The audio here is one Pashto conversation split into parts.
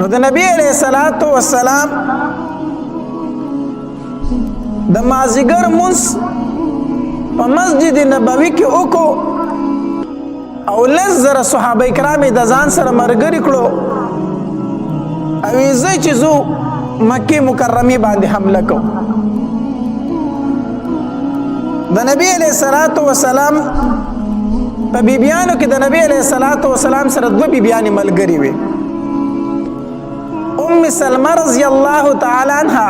نو د نبی علیہ الصلوۃ والسلام د مازیګر مونږ په مسجد نبوي کې وکړو او 10,000 صحابه کرام د ځان سره مرګري کړو او زه چې زو مکه مکرمه باندې حمله کو د نبی علیہ الصلوۃ والسلام په بیبیانو کې د نبی علیہ الصلوۃ والسلام سره دوه بیبیانې ملګری وي ام سلمہ رضی الله تعالی عنها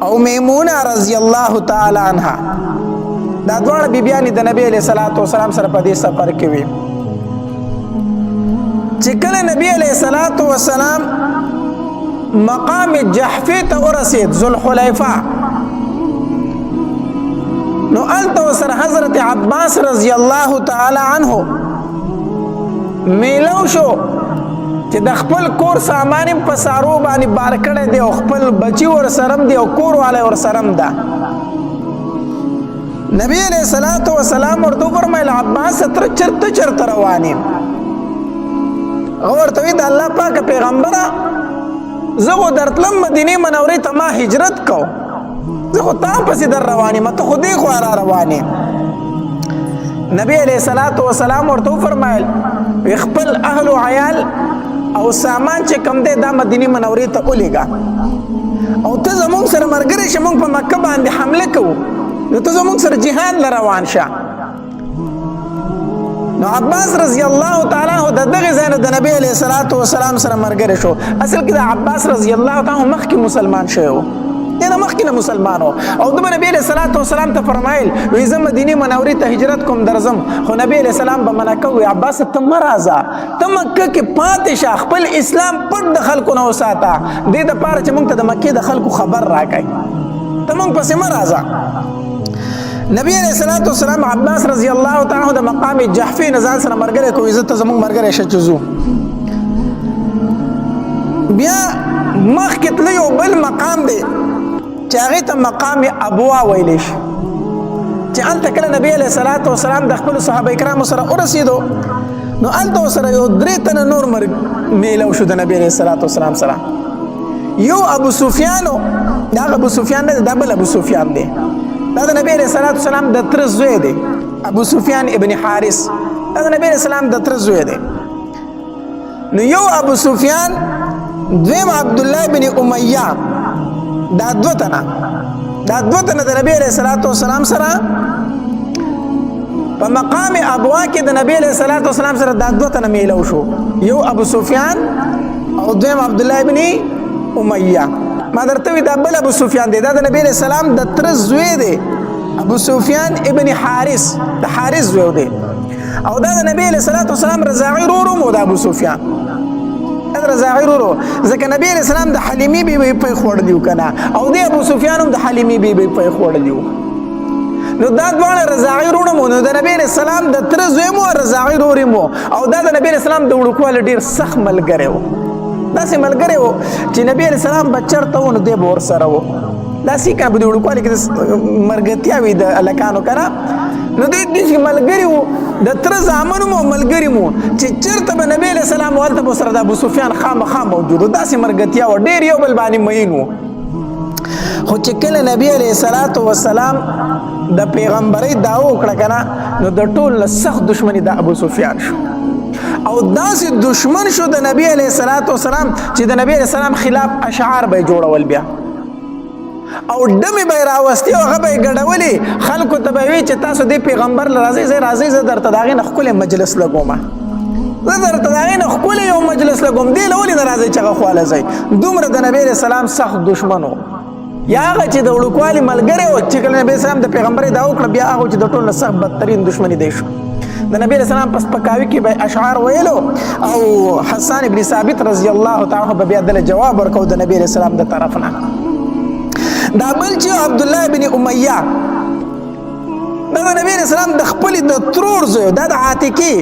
او میمونه رضی الله تعالی عنها دا دوه بیبیانې د نبی علیہ الصلوۃ والسلام سره په دې سفر کې وي چې کله نبی علیہ الصلوۃ والسلام مقام جحفی ته ورسید ذوالحلیفہ نو الته سره حضرت عباس رضی الله تعالی عنه میلو شو چې د خپل کور سامان په سارو باندې بار کړی دی او خپل بچی ور سرم دی او کور والا ور سرم ده نبی علیہ الصلوۃ والسلام ورته فرمایل عباس تر چرته روانې ورته وی د الله پاک پیغمبره زه درتلم مدینه منورې ته ما هجرت کو زه خو تا پسې در روانې مته خو دې خو را روانې نبی علیہ الصلوۃ والسلام ورته فرمایل خپل اهل او عیال او سامان چې کم دی دا مدینه منورې ته ولېږه او ته زمونږ سره مرګري شه مونږ په مکه باندې حمله کوو نو ته زمونږ سره جهاد ل روان شه نو عباس رضی الله تعالی عنہ د دغه ځای نه د نبی علیہ الصلوۃ والسلام سره مرګري شو اصل کې د عباس رضی الله تعالی عنہ مخکې مسلمان شوی و دنه مخکې مسلمان او د نبی علیہ الصلوۃ والسلام ته فرمایل وې زه مدینه منورې ته هجرت کوم درځم خو نبی علیہ السلام به منع کوي عباس ته مرزا ته مکه کې پاتې شه خپل اسلام پټ د خلکو نه وساته دې د پاره چې موږ ته د مکه د خلکو خبر راکړي ته موږ پسې مرزا نبی علیہ الصلوۃ والسلام عباس رضی الله تعالی عنہ د مقام جحفی نزان سره مرګره کوي عزت زموږ مرګره شچزو بیا مخکې تل یو بل مقام دی چې هغه ته مقام ابوا ویل شي چې انت کله نبی علیہ الصلوۃ والسلام د خپل صحابه کرام سره ورسېدو نو انت سره یو درې تن نور مرګ میلو شو د نبی علیہ الصلوۃ والسلام سره یو ابو سفیان دا ابو سفیان نه دا بل ابو سفیان دی دا د نبی علیہ الصلوۃ والسلام د تر زوی دی ابو سفیان ابن حارث دا د نبی علیہ السلام د تر زوی دی نو یو ابو سفیان دویم عبد الله بن امیہ دا دوه تنه د نبی علیہ الصلوۃ والسلام سره په مقام ابوا کې د نبی علیہ الصلوۃ والسلام سره دا دوه تنه میلو شو یو ابو سفیان او دویم عبد الله بن امیہ ما درته وی دا بل ابو سفیان دی دا د نبی علیہ السلام د تر زوی دی ابو سفیان ابن حارث د حارث زوی دی او دا د نبی علیہ الصلوۃ والسلام رضاعی ورو مو د ابو سفیان رضاعی ورو ځکه نبی علیہ السلام د حلیمی بیبي په خوړلیو کنه او د ابو سفیان هم د حلیمی بیبي په خوړلیو نو دا دواړه رضاعی ورو مو د نبی علیہ السلام د تر زوی مو رضاعی ورو مو او دا د نبی علیہ السلام د وړوکوال ډیر سخت ملګری و داسې ملګری و چې نبی علیہ السلام بچرته و نو دی به ورسره و داسې که به د وړوکوالي کې مرګتیا وي د هلکانو که نه نو دوی داسې ملګري وو د تره زامن مو ملګري مو چې چېرته به نبی علیہ السلام و هلته به ورسره د ابوسفیان خامخا موجود و داسې مرګتیا وه ډېر یو بل باندې مین وو خو چې کله نبی علیہ الصلوۃ والسلام د پیغمبرۍ دعوه وکړه که نه نو د ټول نه سخت دشمني د ابوسفیان شو او داسې دشمن شو د نبی علیہ الصلوۃ والسلام چې د نبی علیہ السلام خلاف اشعار به جوړول بیا او ډمې به یې راوستې او هغه به یې ګډولې خلکو ته به وي چې تاسو دې پیغمبر له راځئ زه درته د هغې نه ښکلی مجلس لګومه زه درته د هغې نه ښکلی یو مجلس لګوم دې له ولې نه راځئ چې هغه خواله ځئ دومره د نبی علیہ السلام سخت دشمن و یا هغه چې د وړوکوالي ملګری و چې کله نبی اسلام د پیغمبرۍ دعوه وکړه بیا هغه چې د ټولو نه سخت بدترین دشمني دی شو د نبی علیہ السلام پس پکاوي کې به اشعار ویلو او حسان ابن ثابت رضی الله تعالی عنہ به بیا دله جواب ورکو د نبی علیہ السلام د طرف نه دا بل چې عبد الله بن امیہ دا د نبی علیہ السلام د خپل د ترور زوی دا د عاتکې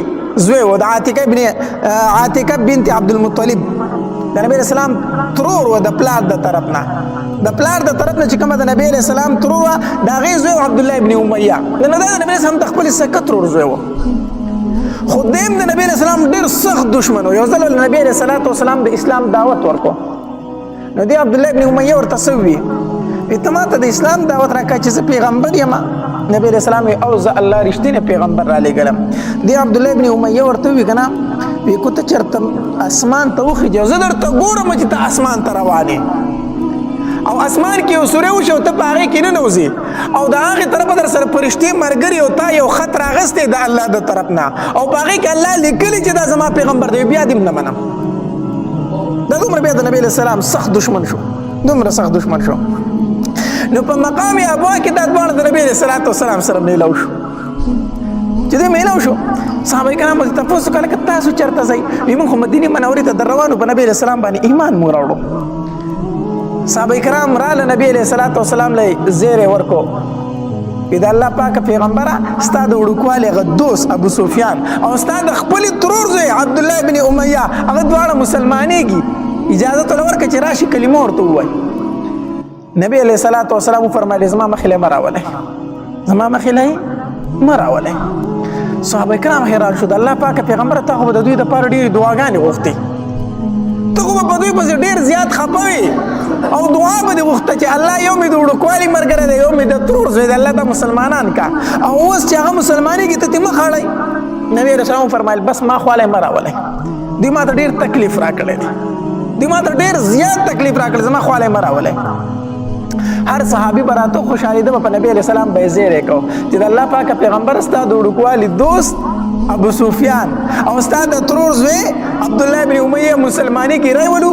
زوی و د عاتکه بنت عبد المطلب د نبی علیہ السلام ترور و د پلار د طرف نه چې کومه د نبی علیہ السلام ترور و د هغې زوی و عبد الله بن امیہ د نبی علیہ السلام د خپل سکه ترور زوی و خو دیم د نبی علیہ السلام ډېر سخت دشمن و. یو ځل نبی علیہ الصلوۃ والسلام د اسلام دعوت ورکو نو دی عبد الله ابن امیہ ورته سوي ته ماته د اسلام دعوت راکړه چې زه پیغمبر یم. نبی علیہ السلام او زه الله رښتینی پیغمبر را لېږلم. دی عبد الله ابن امیہ ورته وی کنه وی کو ته چرته اسمان ته وخېږه زه درته ګورم چې ته اسمان ته روان یې او اسمان کې یو سوری وشي او ته په هغې کې ننوځې او د هغې طرفه در سره فرشتې ملګري او تا یو خط راغستی د الله د طرف نه او په هغې کې الله لیکلي چې دا زما پیغمبر دی بیا دې نه منم. دا دومره بیا د نبی علیه السلام سخت دشمن شو دومره سخت دشمن شو. نو په مقام ابوا کې دا دواړه د نبی علیه السلام سره میلاو شو. چې دوی میلاو شو صحابه کرام ورته تپوس وکړه که تاسو چېرته ځئ وایي موږ خو مدینې منورې ته در روان وو په نبي علیه السلام باندې ایمان مو راوړو. صحابه کرام راله نبی علیه السلام له زیری ورکو وی د الله پاکه پیغمبره ستا د وړوکوالي هغه دوست ابو سفیان او ستا د خپلې ترور زوی عبدالله ابن امیه هغه دواړه مسلمانېږي اجازه ته ورکړه چې راشي کلمه ورته ووایي. نبی علیه السلام وفرمایل زما مخې له مه راولئ زما مخې له مه راولئ. صحابه کرام حیران شو د الله پاکه پیغمبره تا خو به د دوی دپاره ډېرې دعاګانې غوښتې ته خو به په دوی پسې ډېر زیات خفه وې او دعا به دې غوښته چې الله یو مې د وړوکوالي ملګری دی یو مې د ترور زوی دی الله دا مسلمانان کا او اوس چې هغه مسلمانېږي ته ترې مه خاړئ. نبي علیه السلام وفرمایل بس ما خوالی مه راولئ دوی ما ته ډېر تکلیف راکړی دی دوی ما ته ډېر زیات تکلیف راکړی زما خوالی مه راولئ. هر صحابي به راته خوشحالېده به په نبي علیه السلام به یې زیری کو چې د الله پاکه پیغمبر ستا د وړوکوالي دوست ابو سفیان او ستا د ترور زوی عبدالله بن امیه مسلمانۍ کې راولو.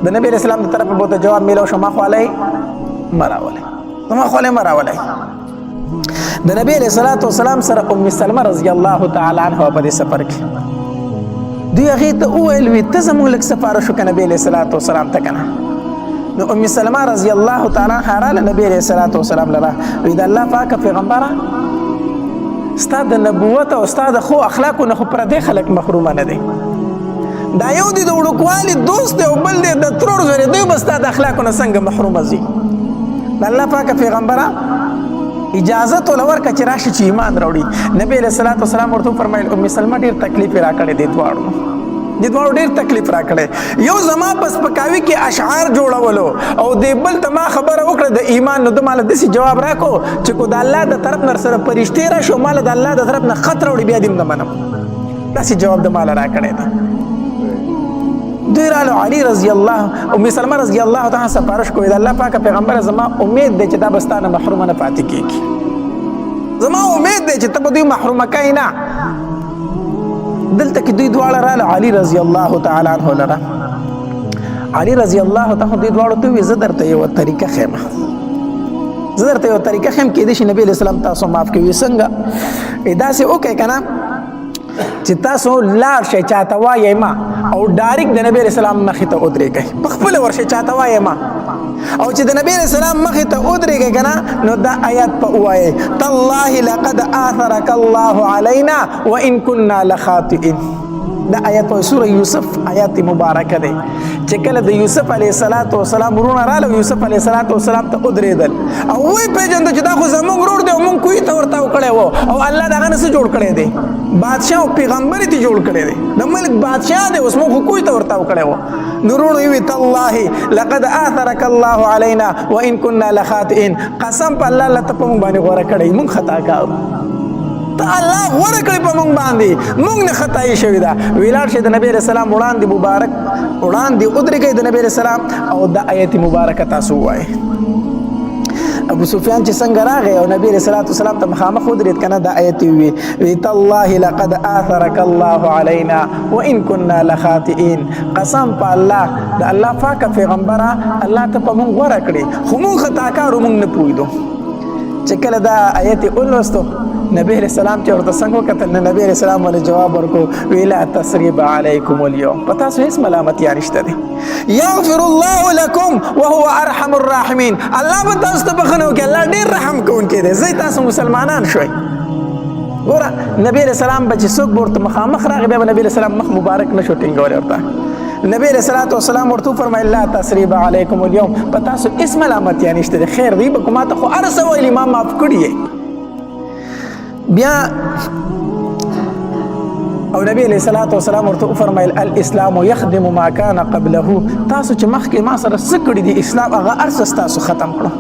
د نبی علیه السلام د طرفه به ورته جواب میلاو شو ما خوالی مه راولئ زما خوالی مه راولئ. د نبی علیه السلام سره ام سلمه رضی الله تعالی عنها په دې سفر کې دوی هغې ته وویل وي ته زموږ لږ سفارش وکړه نبی علیه السلام ته که نه. نو ام سلمه رضی الله تعالی عنها راله نبی علیه السلام لره وی د الله پاکه پیغمبره ستا د نبوت او ستا د ښو اخلاقو نه خو پردی خلک محرومه نه دی دا یو دی د وړوکوالي دوست دی او بل دی د ترور زوی دی دوی به ستا د اخلاقو نه څنګه محرومه ځي. د الله پاکه پیغمبره اجازه ته ورکړه چې راشي چې ایمان راوړي. نبی علیه السلام ورته وفرمایل ام سلمه ډېر تکلیف یې راکړی دې دواړو ډېر تکلیف راکړی. یو زما په سپکاوي کې اشعار جوړولو او دې بل ته ما خبره وکړه د ایمان نو ده ماله داسې جواب راکړو چې کو د الله د طرف نه سره فرشتې راشي او ماله د الله د طرف نه خط راوړي بیا دې نه منم داسې جواب د ماله راکړی ده. دوی رالو علي رضی الله ام سلمه رضی الله تعالی سفارش کوي د الله پاکه پیغمبره زما امید دی چې دا به ستا نه محرومه نه پاتې کېږي زما امید دی چې ته به دوی محرومه کوې نه. دلته کې دوی دواړه راله علي رضی الله تعالی عنه لره علي رضی الله تعالی دوی دواړو ته وویل زه درته یوه طریقه ښیم کېدای شي نبي علیه السلام تاسو معاف کوي. څنګه داسې وکړئ که نه چې تاسو لاړ شئ چاته وایئ ما او ډایرکټ د نبی علیه السلام مخې ته ودرېږئ په خپله ورشئ چاته وایئ ما او چې د نبی علیه السلام مخې ته ودرېږئ که نه نو دا آیات په ووایئ تالله لقد آثرک الله علینا وان کنا لخاطئین. دا آیات په سوره یوسف آیات مبارکه دی چې کله د یوسف علیه السلام ورونه راله یوسف علیه السلام ته ودرېدل او ویې پېژندل چې دا خو زموږ ورور دی او موږ کوی ته ورته کړی و او الله د هغه نه څه جوړ کړی دی بادشاه او پیغمبر یې جوړ کړی دی د ملک بادشاه دی اوس موږ خو کوی ته ورته کړی و. نو وروڼو یې وویل تالله لقد آثرک الله علینا وان کنا لخاطئین قسم په الله الله ته په موږ باندې غوره کړی موږ خطا کار ته الله غوره کړی په موږ باندې موږ نه خطایي شوې ده. ولاړ شئ د نبي علیه السلام وړاندې ودرېږئ د نبي علیه السلام او دا آیت مبارکه تاسو ووایئ. ابو سفیان چې څنګه راغی او نبی علیه السلام ته مخامخ ودرېد که نه دا آیت یې وویل تالله لقد آثرک الله علینا وان کنا لخاطئین قسم په الله د الله پاکه پیغمبره الله ته په موږ غوره کړې خو موږ خطاکارو موږ نه پوهېدو. چې کله دا آیت یې ولوستو نبی علیہ السلام چې ورته څنګه وکتل نو نبی علیہ السلام ولې جواب ورکړو وی لا تثریب علیکم اليوم په تاسو هیڅ ملامتیا نشته دی یغفر الله لكم وهو ارحم الراحمین الله به تاسو ته بخښنه وکړي الله ډېر رحم کوونکی دی زه تاسو مسلمانان شوئ. ګوره نبی علیہ السلام به چې څوک به ورته مخامخ راغی بیا به نبی علیہ السلام مخ مبارک نه شو ټینګولی ورته نبی علیہ السلام ورته وفرمایل لا تثریب علیکم اليوم په تاسو هیڅ ملامتیا نشته دی خیر دی به کو ما ته خو هر څه ویلي ما معاف کړي یې. بیا او نبی علیہ الصلوۃ والسلام ورته فرمایل الاسلام یخدم ما کان قبله تاسو چې مخکې ما سره څه کړي دي اسلام هغه ارس تاسو ختم کړو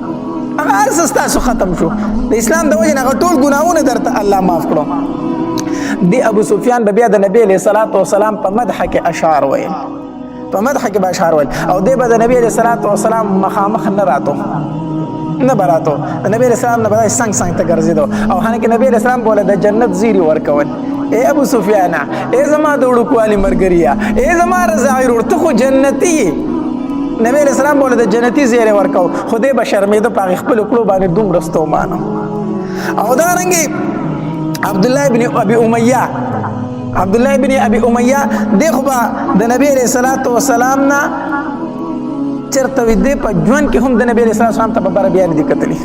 هغه ارس تاسو ختم شو د اسلام د وجه نه ټول ګناهونه درته الله معاف کړو دی ابو سفیان بیا د نبی علیہ الصلوۃ والسلام په مدح کې اشعار ویل په مدح کې به اشعار ویل او دی به د نبی علیہ الصلوۃ والسلام مخامخ نه راتو نه براتو د نبی علیہ السلام نه به څنګه څنګه ته ګرځیدو او هغه کې نبی علیہ السلام بوله د جنت زیری ورکول اے ابو سفیان اے زما د وړوکوالي مرګریا اے زما رضاعی ورته خو جنتی نبی علیہ السلام بوله د جنتی زیری ورکو خدای به شرمېده په خپل کړو باندې دومره ستومانه او دا رنګي عبد الله ابن ابي اميه دغه با د نبی علیہ الصلوۃ والسلام نه چرته دې په ژوند کې هم د نبی علیہ السلام ته په بیان دي کتلی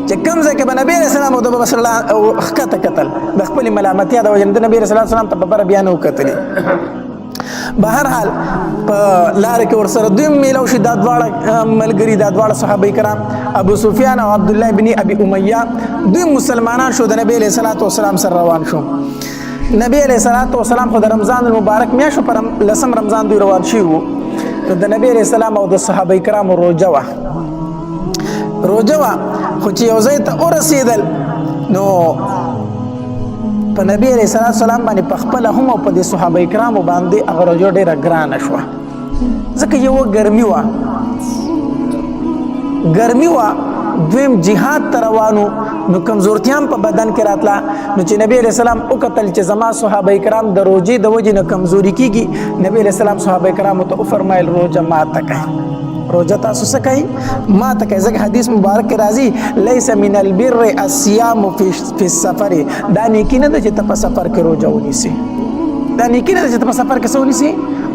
چې کوم ځای کې به نبی علیہ السلام او د رسول الله خطه قتل د خپل ملامتیا د وجه د نبی علیہ السلام ته په بیان وکتلی بهر حال په لار کې ورسره دوی میلو شي د دواړه ملګری د دواړه صحابه کرام ابو سفیان او عبد الله ابن ابي اميه دوی مسلمانان شو د نبی علیہ الصلوۃ والسلام سره روان شو نبی علیہ الصلوۃ والسلام خو د رمضان المبارک میاشو پر لسم رمضان دوی روان شي وو د نبی علیہ السلام او د صحابه کرام روزه وا خو چې یو ځای ته ورسېدل نو په نبی علیہ السلام باندې په خپل هم او په د صحابه کرامو باندې هغه روزه ډیره ګرانه شوه ځکه یو ګرمي وا دویم جهاد ته روانو نو کمزورتیام په بدن کې راتله نو چې نبی علیہ السلام وکتل چې زما صحابه کرام د روزې د وجې نه کمزوري کیږي نبی علیہ السلام صحابه کرامو ته فرمایل روزه ماته کوي روزه تاسو څه کوي ماته کوي ځکه حدیث مبارک کې راځي لیس من البر الصيام في السفر دا نیکی نه ده چې ته په سفر کې روزه ونیسي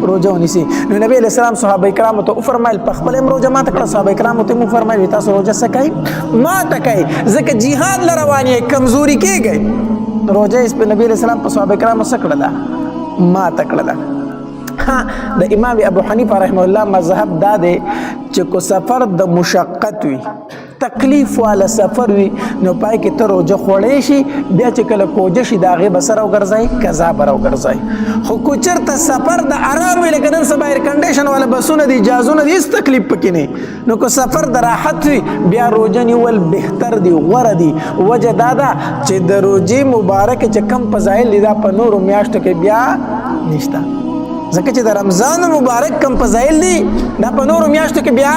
روزه ونیسي نو نبی علیہ السلام صحابه کرامو ته فرمایل په خپل روزه ماته کړه صحابه کرامو ته فرمایل تاسو روزه څه کوي ماته کوي ځکه جهاد لروانې کمزوري کېږي روزه اس په نبی علیہ السلام په صحابه کرامو څه کړه ماته کړه د امام ابو حنیفه رحمه الله مذهب دا دی چې کو سفر د مشقت وي تکلیف والا سفر وي نو پای کې ته روزه خوړې شي بیا چې کله کوجه شي د هغې به سره وګرځئ قضا به راوګرځئ خو که چېرته سفر د ارام وي لکه نن سبا ایر کنډیشن والا بسونه دي جهازونه دي هېڅ تکلیف پکې نه نو که سفر د راحت وي بیا روزه نیول بهتر دي غوره دي وجه دا ده چې د روزې مبارکې چې کم فضایل دي دا په نورو میاشتو کې بیا نشته ځکه چې د رمضان مبارک کم فضایل دي دا په نورو میاشتو کې بیا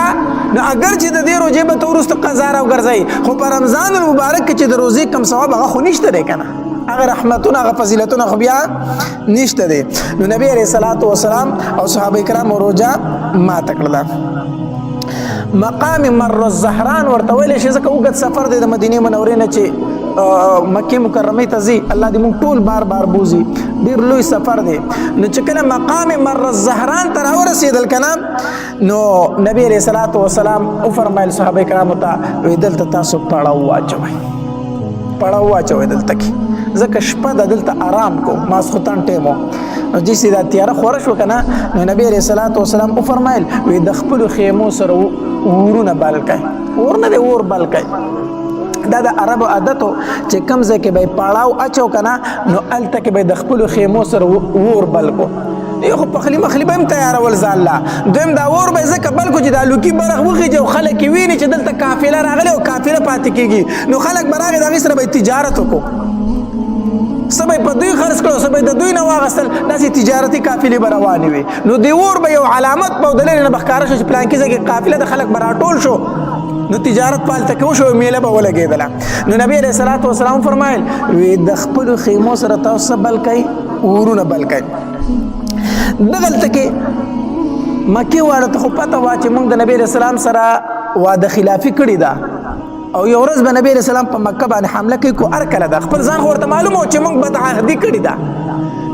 نو اگر چې د دې روزې به ته وروسته قضا راوګرځئ خو په رمضان مبارک کې چې د روزې کم ثواب هغه خو نشته دی که نه هغه رحمتونه هغه فضیلتونه خو بیا نشته دی نو نبی علیہ الصلوۃ والسلام او صحابه کرام روزه ماته کړله مقام مر الزهران ورته ویلی شي ځکه اوږد سفر دی د مدینې منورې نه چې مکه مکرمه ته ځي الله دې موږ ټول بار بوزي ډېر لوی سفر دی نو چې کله مقام مر الزهران ته راورسېدل که نه نو نبی علیہ الصلوۃ والسلام وفرمایل صحابه کرامو ته وایي دلته تاسو پړاو واچوئ دلته کې ځکه شپه د دلته آرام کو ماسخوتن ټیم و نو چې دا تیاره خوره شوه که نه نو نبی علیہ الصلوۃ والسلام وفرمایل وایي د خپلو خیمو سره اورونه بل کئ اور نه دی اور بل کئ دا د عربو عادتو چې کوم ځای کې به یې پړاو اچو که نه نو هلته کې به یې د خپلو خیمو سره اور بل کو یو خو پخلی مخلی به هم تیارول ځان لا دویم دا اور به یې ځکه بل کو چې دا لوکي برغ وخیږي او خلک یې ویني چې دلته قافله راغلې او قافله پاتې کېږي نو خلک به راغې د هغې سره به یې تجارت وکړو څه به یې په دوی خرڅ کړو څه به یې د دوی نه واغستل داسې تجارتي قافلې به روانې وي نو د اور به یو علامت په د لرې نه به ښکاره شو چې پلانکي ځای کې قافله د خلک به راټول شو نو تجارت پالته کې وشو میله به ولګېدله نو نبی علیہ الصلوۃ والسلام فرمایل وی د خپلو خیمو سره تاسو بل کوئ اورونه بل کوئ دغلته کې مکې واړه ته خو پته وه چې موږ د نبی علیہ السلام سره واده خلافي کړې ده او یو ورځ به نبی علیہ السلام په مکه باندې حمله کوي کو هر کله ده خپل ځان خو ورته معلومه و چې موږ بدعهدي کړې ده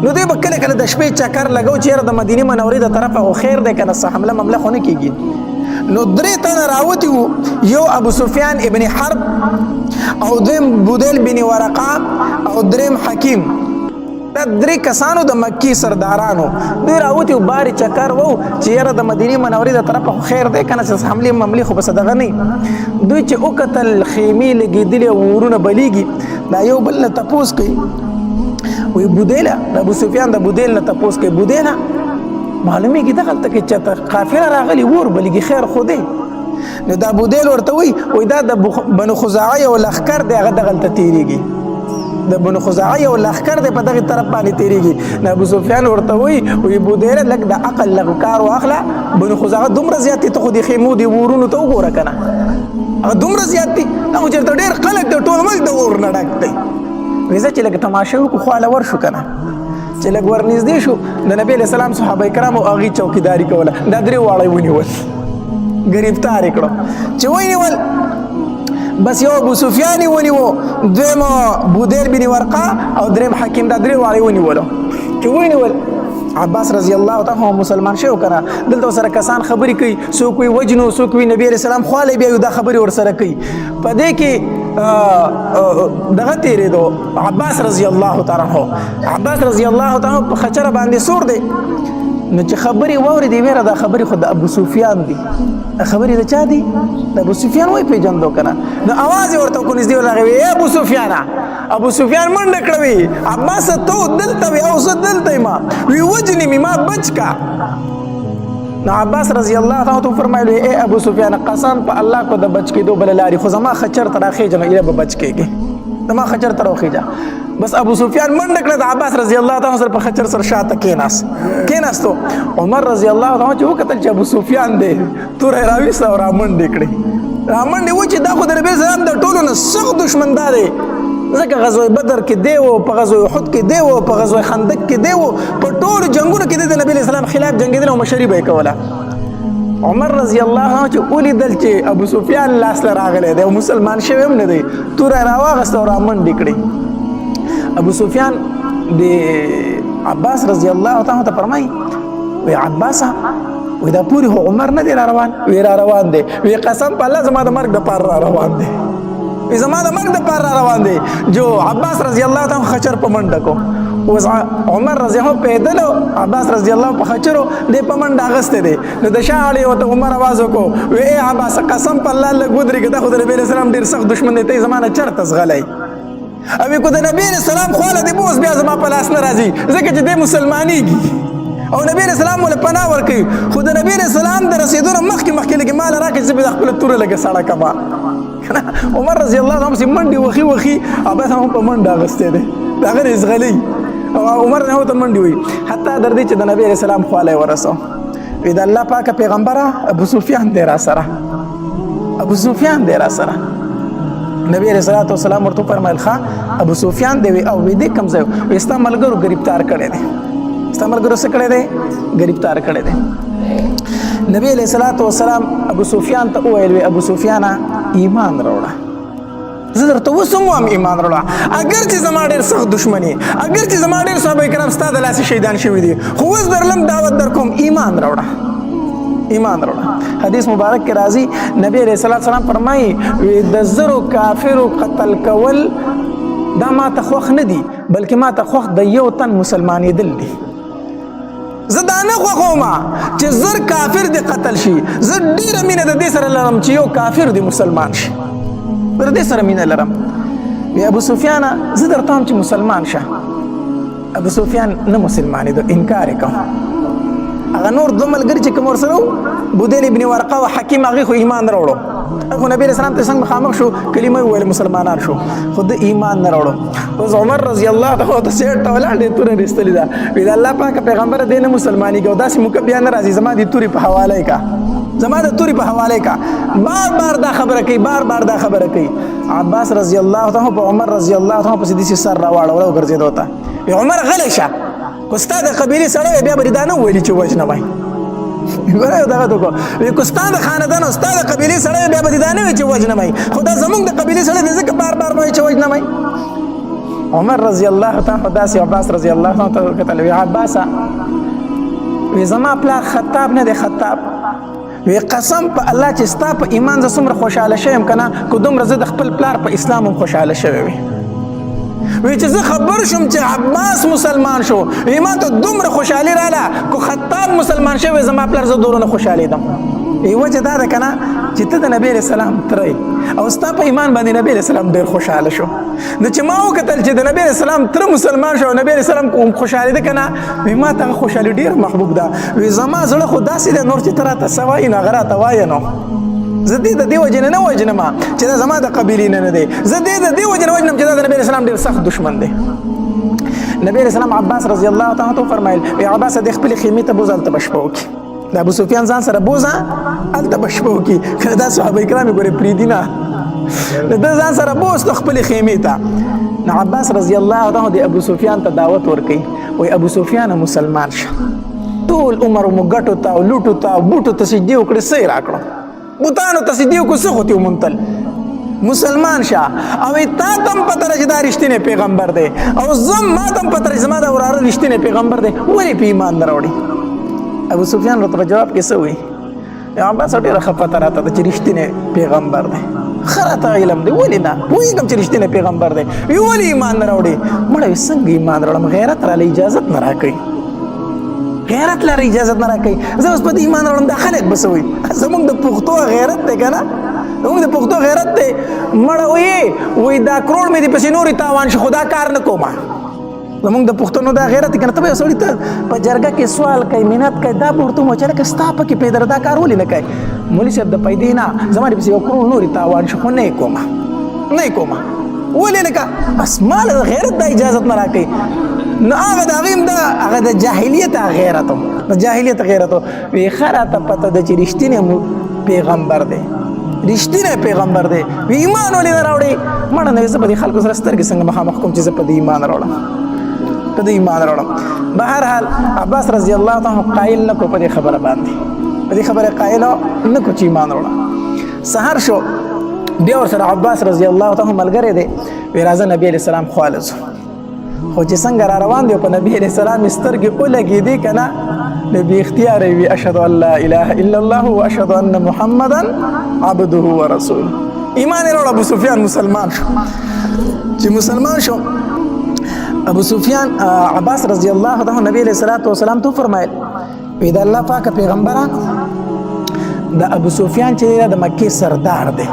نو دوی به کله کله د شپې چکر لګو چې یاره د مدینې منورې د طرفه خو خیر دی که نه څه حمله ممله خو نه کېږي نو درې تنه راوتي وو یو ابو سفیان ابن حرب او دویم بودیل بن ورقه او دریم حکیم دا درې کسانو د مکی سردارانو دوی راوتي وو بارې چکر وو چې یاره د مدینې منورې د طرفه خو خیر دی که نه چې حملې مملې خو بس دغه نه دوی چې وکتل خیمې لګېدلې او ورونه بلیږي دا یو بل نه تپوس کوي وی بودیله د ابو سفیان د بودیل نه تپوس کوي بودیله معلومیږي دغلته کې چېرته قافله راغلي اور بلګي خیر خو دی نو دا بودیل ورته وی دا د بنو خزاعه یو لښکر دی هغه دغلته تېرېږي د بنو خزاعه یو لښکر دی په دغې طرف باندې تېرېږي نو ابو سفیان ورته وی بودیله لږ د عقل لږ کار واخله بنو خزاعه دومره زیات دي ته خو د خیمو د ورونو ته وګوره که نه هغه دومره زیات دي دا خو چېرته ډېر خلک د ټول ملک د اور نه ډک دی وایي زه چې لږ تماشه وکړو خواله ورشو که نه چې لږ ورنږدې شو د نبي علیه السلام صحابه کرامو هغې چوکیداري کوله دا درې واړه یې ونیول ګرفتار یې کړو چې ونیول بس یو ابو سفیان یې ونیو دویم بودیل بن ورقه او دریم حکیم دا درې واړه یې ونیولو چې ونیول عباس رضی الله تعالی مسلمان شو کنه دلته سره کسان خبرې کوي څوک وي وجنو څوک وي نبی رسول الله خواله بیا دا خبرې ور سره کوي په دې کې دغه تیرېدو عباس رضی الله تعالی عنہ عباس رضی الله تعالی په خچره باندې سور دی نو چې خبرې واورېدې ویره دا خبرې خو د ابو سفیان دي خبرې د چا دي د ابو سفیان وایي پېژندو که نه نو اواز یې ورته وکړو نږدې ورغی وی ابو سفیانه ابو سفیان منډه کړه وی عباس ته دلته وی او زه دلته یم وی وجنې مې ما بچ کا نو عباس رضی الله تعالی عنہ فرمایلو ای ابو سفیان قسم په الله کو د بچ کېدو بله لارې خو زما خچر ته راخېږه نو ایله به بچ کېږي زما خچر ته راخېږه بس ابو سفیان منډه کړه د عباس رضی الله تعالی سره په خچر سره شاته کېناستو عمر رضی الله تعالی چې وکتل چې ابو سفیان دی توره راویسته او رامنډې کړې رامنډې و چې دا خو د نبي سلام د ټولو نه سخت دشمن دا دی ځکه غزوه بدر کې دی و په غزوه احد کې دی و په غزوه خندق کې دی و په ټولو جنګونو کې د نبي اسلام خلاف جنګېدل او مشري به یې کوله عمر رضی الله عنه چې ولیدل چې ابو سفیان لاس له راغلی دی او مسلمان شوی هم نه دی توره راواغسته او رامنډې کړې ابو سفیان د عباس رضی الله تعالی ته فرمایي وی عباسه وی دا پوری خو عمر نه دی را روان وی را روان دی وی قسم په الله زما د مرګ دپاره را روان دی وی زما د مرګ دپاره را روان دی جو عباس رضی الله تعالی خچر په منډه کو اوس عمر رضی الله پیدل عباس رضی الله په خچرو دی په منډه اغسته دی نو د شاړې ورته عمر आवाज وکړو وی عباس قسم په الله لږ ودرېږه دا خو د نبي اسلام ډېر سخت دشمن دی ته زما نه چرته ځغلی او کو د نبی اسلام خواله دی بوس بیا زما په لاس نه راځي ځکه چې دی مسلمانېږي او نبی اسلام ول پناه ورکوي خو د نبی اسلام د رسېدو نه مخکې لږې مال راکړي چې به د خپله توره لږه سړه کړم عمر رضی الله عنه پسې منډې وخي عباس هم په منډه اغوستی دی د هغه نه ځغلي او عمر نه ورته منډې وي حتی تر دې چې د نبی اسلام خواله یې ورسو وی د الله پاکه پیغمبره ابو سفیان دی را سره ابو سفیان دی را سره نبی علیہ الصلوۃ والسلام ورته فرمایل ښه ابو سفیان دی او وی دې کوم ځای وي ستا ملګرو گرفتار کړی دی ستا ملګرو څه کړی دی گرفتار کړی دی نبی علیہ الصلوۃ والسلام ابو سفیان ته وویل وی ابو سفیانه ایمان راوړه زه درته اوس هم وایم ایمان راوړه اگر چې زما ډېر سخت دښمني اگر چې زما ډېر صحابه کرام ستا د لاسې شهیدان شوي دي خو اوس درلم دعوت در کوم ایمان راوړه ایمان راوړه حدیث مبارک کې راځي نبی علیہ السلام فرمایي د زرو کافرو قتل کول دا ما ته خوښ نه دي بلکې ما ته خوښ د یو تن مسلمانېدل دي زه دا نه خوښوم چې زر کافر دې قتل شي زه ډېره مینه د دې سره لرم چې یو کافر دې مسلمان شي د دې سره مینه لرم وی ابو سفیانه زه درته وایم چې مسلمان شه ابو سفیان نه مسلمانېدو انکار یې کوم هغه نور دوه ملګري چې کوم ورسره وو بودیل ابن ورقه او حکیم هغې خو ایمان نه راوړو خو نبي اسلام ته څنګه مخامخ شو کلمه یې وویل مسلمانان شو خو د ایمان نه راوړو اوس عمر رضی الله تعالی عنه سیټ ته ولاړ دی تورې رېستلې ده وی د الله پاکه پیغمبره دی نه مسلمانېږي او داسې موقع بیا نه راځي زما د تورې په حواله یې کا زما د تورې په حواله یې کا بار بار دا خبره کوي بار بار دا خبره کوي عباس رضی الله تعالی په عمر رضی الله تعالی پسې داسې سر راواړوله او ګرځېدو ته وی عمر غلی شه خو ستا د قبیلې سړی بیا به دا نه وویلي چې وژنه وای ګوره یو دغه وکړو وایي که ستا د خاندان او ستا د قبیلې سړی بیا به دې دا نه وایي چې وژنه وای خو دا زموږ د قبیلې سړی دی ځکه بار بار به وایي چې وژنه وای عمر رضی الله تعالی داسې عباس رضی الله تعالی ته وکتل وی عباسه وی زما پلار خطاب نه دی خطاب وی قسم په الله چې ستا په ایمان زه څومره خوشحاله شوی یم که نه که دومره زه د خپل پلار په اسلام هم خوشحاله شوی وي وی چې زه خبر شوم چې عباس مسلمان شو ما ته دومره خوشحالي رااله کو خطاب مسلمان شوی زما پلار زه دورونه خوشحالېدم وجه دا ده که نه چې ته د نبی علیه السلام تره او ستا په ایمان باندې نبی علیه السلام ډېر خوشحاله شو نو چې ما وکتل چې د نبی علیه السلام تره مسلمان شو او نبی علیه السلام خوشحالېده که نه وی ما ته هغه خوشحالي ډېر محبوب ده وی زما زړه خو داسې دی نور چې ته راته څه وایي نو هغه راته وایه نو زه دې د دې وجې نه وژنم چې دا زما د قبیلې نه دی زه دې د دې وجې نه وژنم چې دا د نبي علیه السلام ډېر سخت دشمن دی نبی علیه السلام عباس رضی الله تعالی عنه فرمایل ای عباس د خپلې خیمې ته بوځه هلته به شپه وکړي د ابو سفیان ځان سره بوځه هلته به شپه وکړي که دا صحابه کرام یې ګورې پرېږدي نه د ده ځان سره بوځ خپلې خیمې ته نو عباس رضی الله عنه د ابو سفیان ته دعوت ورکوي وایي ابو سفیان مسلمان شه ټول عمر مو ګټو ته او لوټو ته او بوټو ته سجدې وکړې څه یې راکړو بوتانو ته سجدې وکړو څه خو تې ومنتل مسلمان شه او تا ته هم پته ده چې دا رښتینی پیغمبر دی او ما ته هم پته ده چې زما دا وراره رښتینی پیغمبر دی ولې په ایمان نه راوړي ابو سفیان راته په جواب کې څه وایي عباس ډېره ښه پته راته ده چې رښتینی پیغمبر دی ښه راته علم دی ولې نه پوهېږم چې رښتینی پیغمبر دی ولې ایمان نه راوړي مړه څنګه ایمان راوړم غیرت راله اجازت نه راکوي غیرت لري اجازه نه راکوي زه اوس په ایمان راوړم دا خلک به څه وایي زموږ د پښتو غیرت دی که نه زموږ د پښتو غیرت دی مړه وایي دا کروړ مې دې پسې نورې تاوان شي خو دا کار نه کومه زموږ د پښتنو دا غیرت دی که نه ته به یو سړي ته په جرګه کې سوال کوي منت کوي دا به ورته ومو چې لکه ستا پکې پیدر دا کار ولې نه کوي مولي صاحب د پیدې نه زما دې پسې یو کروړ نورې تاوان شي خو نه یې کومه نه یې کومه ولې نه که بس ما له غیرت دا اجازت نه راکوي نو هغه د هغې هم هغه د جاهلیت غیرت و د جاهلیت غیرت و وی ښه راته پته ده چې رښتینی پیغمبر دی رښتینی پیغمبر دی وی ایمان ولې نه راوړې مړه نه زه به دې خلکو سره سترګې څنګه مخامخ کوم چې زه په دې ایمان راوړم په دې ایمان راوړم بهرحال عباس رضی الله تعالی قایل نه کړو په دې خبره باندې په دې خبره قایل نه کړو چې ایمان راوړم سهار شو بیا ورسره عباس رضی الله تعالی ملګری دی وی راځه نبي علیه السلام خواله ځو خو چې څنګه را روان دی په نبی علیه السلام سترګې ولګېدې که نه نو بې اختیاره وي اشهد ان لا اله الا الله و اشهد ان محمدا عبده و رسوله ایمان یې راوړ ابو سفیان مسلمان شو چې مسلمان شو ابو سفیان عباس رضی الله عنه نبی علیه الصلاة والسلام ته فرمایل وی د الله پاکه پیغمبره د ابو سفیان چې د مکې سردار دی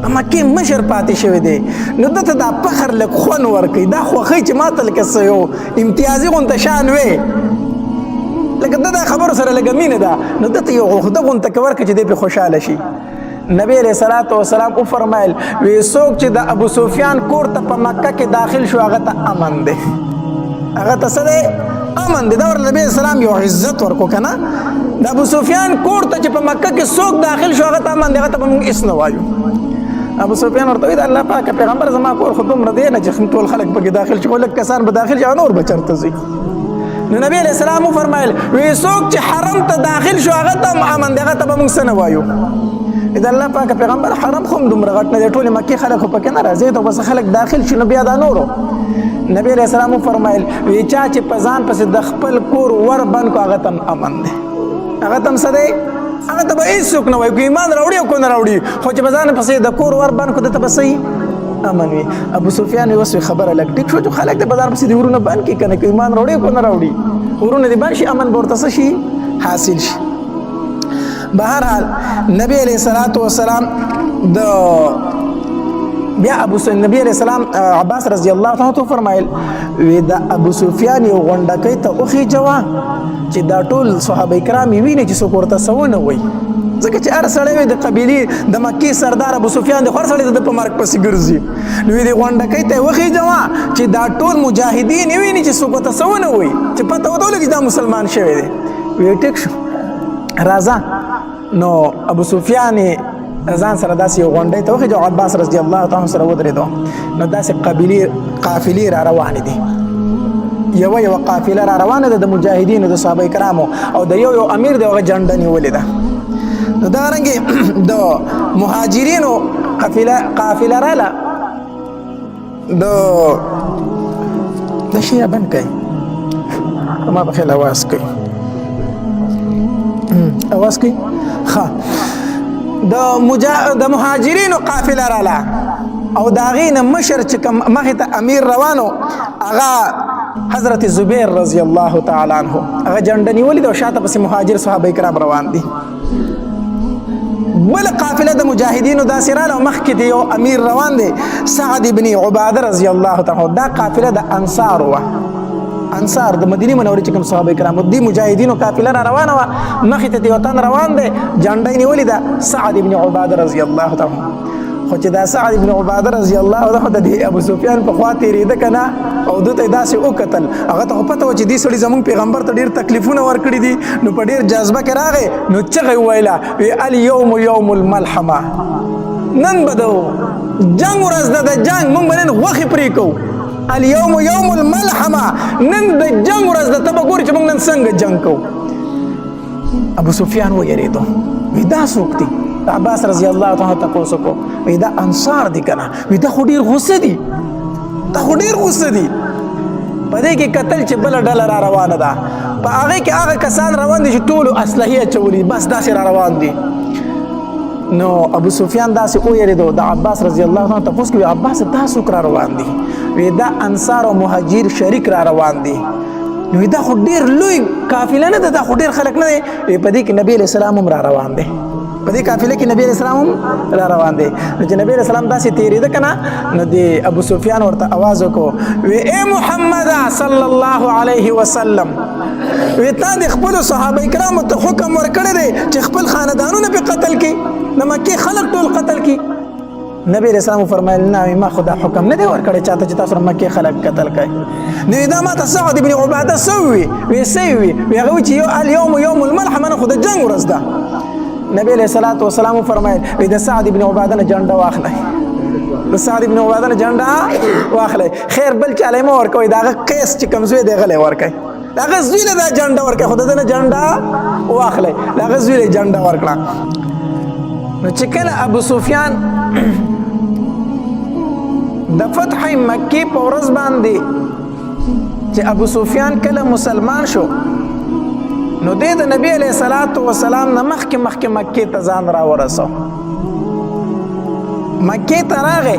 مکې مشر پاتې شوی دی نو دته دا فخر لږ خوند ورکوي دا خوښوي چې ما ته لکه څه یو امتیازي غونته شان وی لکه ده دا خبرو سره لږه مینه ده نو دته یو غوښده غونته که ورکړي چې دی پرې خوشحاله شي نبی علیه صلات وسلام وفرمایل وی څوک چې د ابو سفیان کور ته په مکه کې داخل شو هغه ته امن دی هغه ته څه دی امن دی دا ورله نبی علیه السلام یو عزت ورکړو که نه د ابو سفیان کور ته چې په مکه کې څوک داخل شو هغه ته امن دی هغه ته به موږ هېڅ نه وایو ابو سفیان ورته وایي د الله پاکه پیغمبر زما کور خو دومره دی نه چې ټول خلک پکې داخل شي خو لږ کسان به داخل شي او نور به چېرته ځي نو نبی علیه السلام وفرمایل وی څوک چې حرم ته داخل شو هغه ته هم امن دی هغه ته به موږ څه نه وایو د الله پاکه پیغمبر حرم خو هم دومره غټ نه دی ټولې مکې خلک خو پکې نه راځي ته بس خلک داخل شي نو بیا دا نورو نبی علیه السلام وفرمایل وی چا چې په ځان پسې د خپل کور ور بند کړو هغه ته هم امن دی هغه ته هم څه دی هغه ته به هېڅوک نه وایي که ایمان راوړي او که نه راوړي خو چې په ځان پسې د کور ور بند کړو دته به صحیح امن وي ابو سفیان اوس خبره لږ ټیک شو چې خلک د بازار پسې د ورونه بند کړي که نه که ایمان راوړي او که نه راوړي ورونه دې بند شي امن به ورته څه شي حاصل شي بهرحال نبی علیه الصلاة والسلام بیا نبی علیه السلام عباس رضی الله تعالی عنہ فرمایل وی د ابو سفیان یو غونډکۍ ته وخېجوه چې دا ټول صحابه کرام یې ویني چې څوک ورته څه ونه وایي ځکه چې هر سړی وي د قبیلې د مکې سردار ابو سفیان دی خو هر سړی د په مرګ پسې ګرځي نو دې غونډکۍ ته یې وخېجوه چې دا ټول مجاهدین یې ویني چې څوک ورته څه ونه وایي چې پته ورته ولګي دا مسلمان شوی دی وی ټیک شو راځه نو ابو سفیان ځان سره داسې یو غونډۍ ته وخېجو عباس رضی الله تعالی سره ودرېدو نو داسې قافلې را روانې دي یوه قافله را روانه ده د مجاهدینو د صحابه کرامو او د یو امیر د هغه جنډه نیولې ده نو دارنګې د مهاجرینو قافله راله د شی بند کوي ما په خیال اواز کوي اواز کوي ښه د مهاجرینو قافله راله او د هغې نه مشر چې کوم مخې ته امیر روانو هغه حضرت زبیر رضی الله تعالی عنه هغه جنډه نیولې ده او شاته پسې مهاجر صحابه کرام روان دي. بل قافله د مجاهدینو داسې راله او مخکې د یو امیر روان دی سعد بن عباده رضی الله تعالی عنه. دا قافله د انصار وه، انصار د مدینه منورې چې کوم صحابه کرامو دي مجاهدینو قافله را روانه وه، مخې ته د یو تن روان دی جنډه یې نیولې ده سعد بن عباده رضی الله تعالی عنه. خو چې دا سعد بن عباده رضی الله عنه د ابو سفیان په خوا تېرېده که نه او دوی ته یې داسې وکتل، هغه ته خو پته وه چې دې سړي زموږ پیغمبر ته ډېر تکلیفونه ورکړي دي، نو په ډېر جذبه کې راغی نو چغې وویله وی الیوم یوم الملحمه، نن به د جنګ ورځ ده، د جنګ موږ به نن غوښې پرې کوو. الیوم یوم الملحمه، نن د جنګ ورځ ده، ته به ګورې چې موږ نن څنګه جنګ کوو. ابو سفیان ویرېدو، وی دا څوک دي؟ عباس رضی الله عنه تاسو کو وی دا انصار دي کنه، وی دا خو ډیر غصه دي، دا خو ډیر غصه دي. پدې کې قتل چې بل ډله را روانه ده، په هغه کې هغه کسان روان دي چې ټول اسلحې اچولي بس داسې را روان دي. نو ابو سفیان داسې ویریدو، د عباس رضی الله عنه تاسو کو عباس تاسو را روان دي، وی دا انصار او مهاجر شریک را روان دي، نو دا خو ډیر لوی قافله نه ده، دا خو ډیر خلک نه دي. پدې کې نبی علیہ السلام هم را روان دي، په دې قافله کې نبی علیہ السلام هم را روان دی. نو چې نبی علیہ السلام داسې تېرېده که نه نو د ابو سفیان ورته آواز وکړو، وی ای محمد صلی الله علیه وسلم، وی تا د خپلو صحابه کرامو ته حکم ورکړی دی چې خپل خاندانونه پې قتل کړي، د مکې خلک ټول قتل کړي. نبی علیہ السلام فرمایل نه، ما خدا حکم نه دی ورکړی چاته چې تاسو مکې خلک قتل کړئ. نو دا ما ته سعد بن عباده څه ووي؟ وی څه یې وي؟ وی هغه وایي چې الیوم یوم الملحمه، نن خو د جنګ ورځ ده. نبی علیہ الصلوۃ والسلام فرمایل وی د سعد بن عباده نه جنډه واخلئ، د سعد بن عباده نه جنډه واخلئ، خیر بل چاله مو ورکوي، داغه قیس چې کمزوی دی غلې ورکوي، داغه زوی له دا جنډه ورکوي، خو دغه نه جنډه واخلئ، داغه زوی له جنډه ورکړه. نو چې کله ابو سفیان د فتح مکې په ورځ باندې چې ابو سفیان کله مسلمان شو، نو د نبی علیہ الصلوۃ والسلام نه مخکې مکې ته ځان را ورسو. مکې ته راغی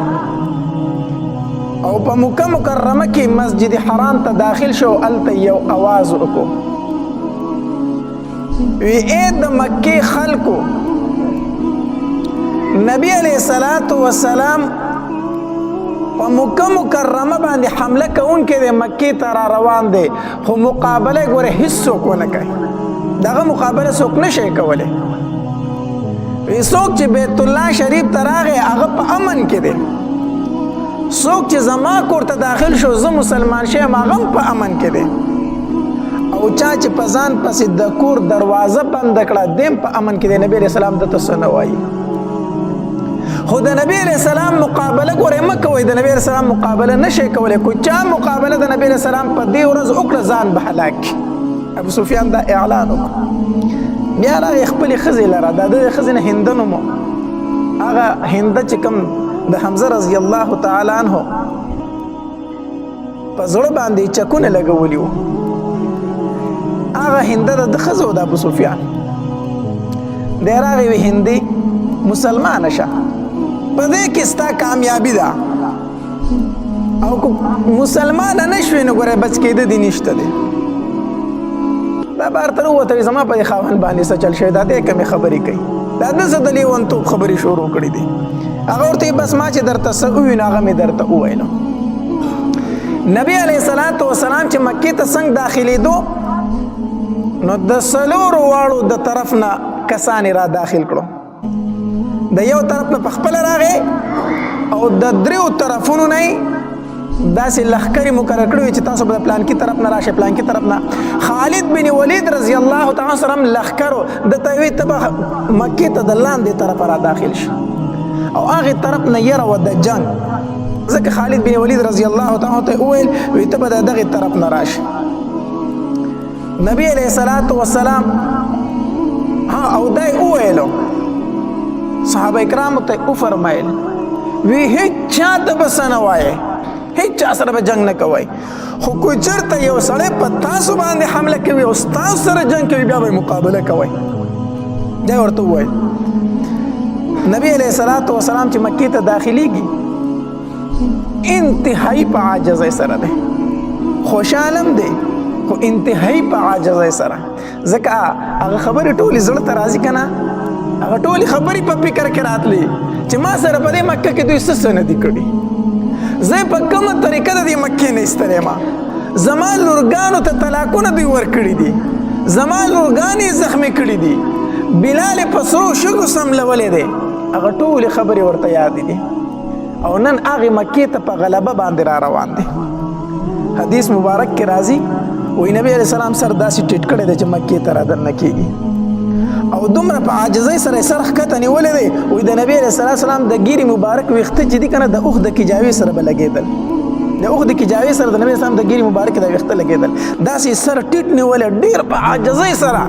او په مکه مکرمه کې مسجد حرام ته داخل شو. هلته یو اواز وکړو، وی ای د مکې خلکو، نبی علیہ الصلوۃ والسلام په مکه مکرمه باندې حمله کوونکی دی، مکې ته را روان دی، خو مقابله ګوره هیڅ څوک ونه کوي، دغه مقابله څوک نشي کولی. څوک چې بیت الله شریف ته راغی هغه په امن کې دی، څوک چې زما کور ته داخل شو زه مسلمان شیم هغه هم په امن کې دی، او چا چې په ځان پسې د کور دروازه بند کړه دیم په امن کې دی. نبی علیہ السلام دته څه نه وایي، خو د نبی علیہ السلام مقابله ګورې مه کوئ، د نبی علیہ السلام مقابله نشئ کولی. کو چا مقابله د نبی علیہ السلام په دې ورځ وکړه ځان به هلاک. ابو سفیان دا اعلان وکړ، بیا راغی خپلې ښځې لره، د ده د ښځې نه هنده نوم و، هغه هنده چې کوم د حمزه رضی الله تعالی عنه په زړه باندې چکونه لګولي وو، هغه هنده د ده ښځه و د ابو سفیان. دی راغی وی هندي مسلمانه شه، په دې کې ستا کامیابي ده، او که مسلمانه نه شوې نو ګوره بچ کېده دې نشته دی. دا بهر ته ووته، زما په دې خاوند باندې څه چل شوی، دا دې کمې خبرې کوي، دا ده څه د لیونتوب خبرې شروع کړي دي. هغه ورته بس ما چې درته څه ووینو هغه مې درته وویلو. نبی علیہ الصلوۃ والسلام چې مکې ته څنګه داخلېدو نو د څلورو واړو د طرف نه کسان را داخل کړو، د یو طرف نه په خپله راغی او د دریو طرفونو نه داسې لښکرې مقرر کړي وي چې تاسو به د پلانکي طرف نه راشئ، پلانکي طرف نه. خالد بن ولید رضی الله تعالی سره هم لښکر و، ده ته وی ته به مکې ته د لاندې طرفه را داخل شي، او هغې طرف نه یره وه د جنګ، ځکه خالد بن ولید رضی الله تعالی ته وویل وی ته به د دغې طرف نه راشي. نبی علیہ الصلوۃ والسلام او دا یې وویلو، صحابه کرامو ته وفرمایل وی هیڅ چا ته به څه نه وایې، هیڅ چا سره به جنګ نه کوئ، خو که چېرته یو سړی په تاسو باندې حمله کوي او ستاسو سره جنګ کوي بیا به یې مقابله کوئ. دا ورته وویل. نبی علیہ الصلوۃ والسلام چې مکې ته داخلېږي انتهایی په عاجزۍ سره دی خوشحالم دی خو انتهایی په عاجزۍ سره ځکه هغه خبرې ټولې زړه ته راځي که نه هغه ټولې خبرې په فکر کې راتلې چې ما سره په دې مکه کې دوی څه نه دي کړي زه په کومه طریقه د دې مکې نه ایستلی ما زما لورګانو ته طلاقونه دوی ورکړي دي زما لورګانې زخمي کړي دي بلال یې په سرو شګو سملولی دی هغه ټولې خبرې ورته یادې دي او نن هغې مکې ته په غلبه باندې را روان دی حدیث مبارک کې راځي وایي نبی علیه السلام سر داسې ټیټ کړی دی چې مکې ته را دننه کېږي او دومره په عاجزۍ سره یې سر ښکته نیولی دی وایي د نبي علیه السلام د ګیرې مبارک ویښته چې دي که نه د اوښ د کجاوې سره به لګېدل د اوښ د کجاوې سره د نبي اسلام د ګیرې مبارک د ویښته لګېدل داسې سر ټیټ نیولی ډېر په عاجزۍ سره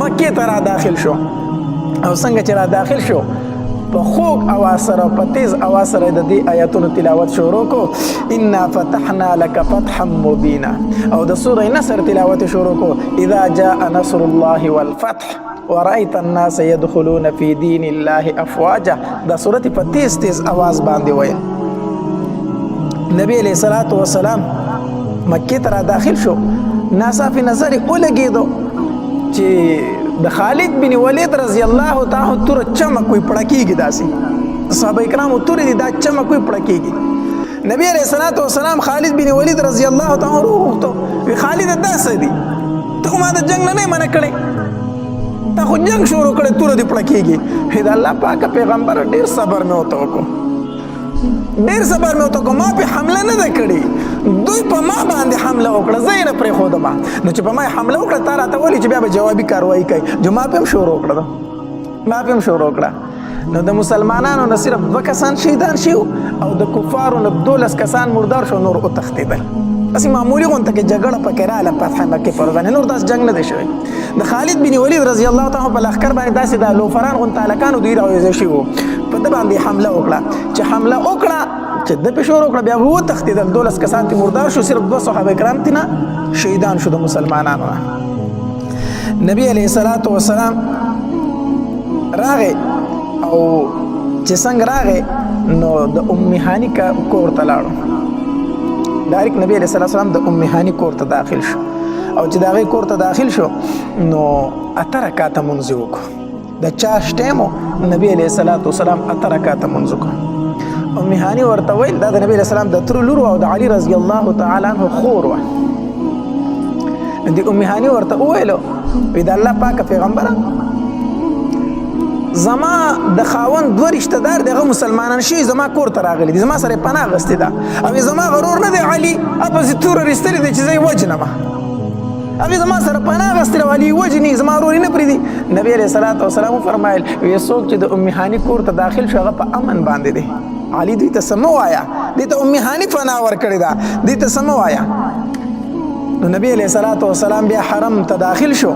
مکې ته را داخل شو او څنګه چې را داخل شو په خوږ اواز سره په تیز اواز سره د دې آیاتونو تلاوت شروع کو انا فتحنا لك فتحا مبینا او د سوره نصر تلاوت شروع کو اذا جاء نصر الله والفتح ورأيت الناس يدخلون في دين الله افواجا دا سوره په تیز تیز اواز باندې وایي نبی علیہ الصلوۃ والسلام مکې ته را داخل شو ناصافي نظر ولګېدو چې د خالد بن ولید رضی الله تعالی تور چمک کوئی پړکیږي داسې صحابه کرامو تور دي دا چمک کوئی پړکیږي نبی علیہ الصلوۃ والسلام خالد بن ولید رضی الله تعالی وروغتو وی خالد داسې دي ته ما د جنگ نه منع کړي تا خو جنگ شروع کړي تور دي پړکیږي هدا الله پاک پیغمبر ډیر صبر مې وته کو ډیر صبر مې وته کو ما په حمله نه کړي دوی په ما باندې حمله وکړه زه یې نه پرېښودم نو چې په ما حمله وکړه تا راته ولي چې بیا به جوابي کاروایي کوي جو ما پې هم شروع کړه نو د مسلمانانو نه صرف 2 کسان شهیدان شو او د کفارو نه 12 کسان مردار شو نور وتښتېدل اسی معمولی غونته کې جګړه پکې رااله فتح مکې پر باندې نور داس جنگ نه دی شوی د خالد بن ولید رضی الله تعالی په لښکر باندې داسې د لوفران غونته هلکانو دوی راویځه شوي وو په ده باندې حمله وکړه چې حمله وکړه چې ده پې شروع وکړه بیا به وتښتېدل 12 کسان ترې مردار شو صرف 2 صحابه کرام ترې نه شهیدان شو د مسلمانانو نه نبی علیه الصلاة والسلام راغی او چې څنګه راغی نو د ام هانی کور ته لاړو ډایرک نبی علیه السلام د ام هانی کور ته داخل شو او چې د هغې کور ته داخل شو نو 8 رکعاته مونځ یې وکړو د چاش ټیم نبی علیه السلام 8 رکعاته مونځ وکړو ام هانی ورته ویل دا د نبی علیه السلام د ترو لور او د علي رضی الله تعالی عنه خور وه د ام هانی ورته وویلو وی د الله پاکه پیغمبره زما د خاوند 2 رشته دار دغه مسلمانان شي زما کور ته راغلي دي زما سره پناه غستې ده او زما غرور نه دی علي اپس تور رستلې دي چې زه وجنم ابي زما سره پناه غستې علي وجني زما ورور نه پریدي نبی عليه الصلاه والسلام فرمایل وی څوک چې د ام هانی کور ته داخل شو هغه په امن باندې دی علي دوی ته سمو وایا دوی ته ام هانی پناه ورکړې ده دوی ته سمو وایا نو نبی عليه الصلاه والسلام بیا حرم ته داخل شو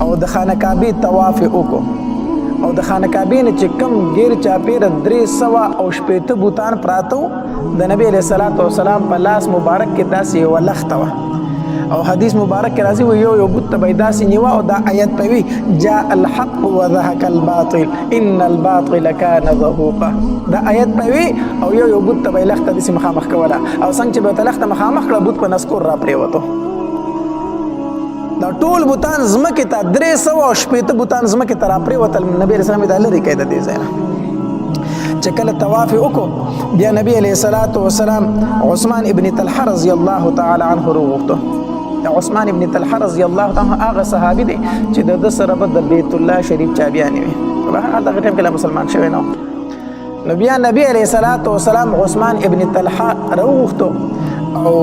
او د خانه کعبه طواف وکړو او د خانه کعبې نه چې کم غیر چاپیره 380 بوتان پراته د نبی علیه الصلاة والسلام په لاس مبارک کې داسې یوه لخته وه او حدیث مبارک کې راځي وایي یو بوت ته به یې داسې نیوه او دا آیت به وي جاء الحق وذهق الباطل ان الباطل كان ذهوقا دا آیت به وي او یو بوت ته به یې لخته داسې مخامخ کوله او څنګه چې به ورته لخته مخامخ کړه بوت په نسکور را پرېوتو دا ټول بوتان زمکې ته 380 بوتان زمکې ته را پرېوتل نبي رسول الله لرې کړی د دې ځای نه چې کله طواف یې وکړو بیا نبي علیه الصلاة والسلام عثمان ابن طلحه رضی الله تعالی عنه راوغوښتو عثمان ابن طلحه رضی الله تعالی عنه هغه صحابي دی چې د ده سره به د بیت الله شریف چابیانې وي دغه ټیم کې لا مسلمان شوی نه نو بیا نبي علیه الصلاة والسلام عثمان ابن طلحه راوغوښتو او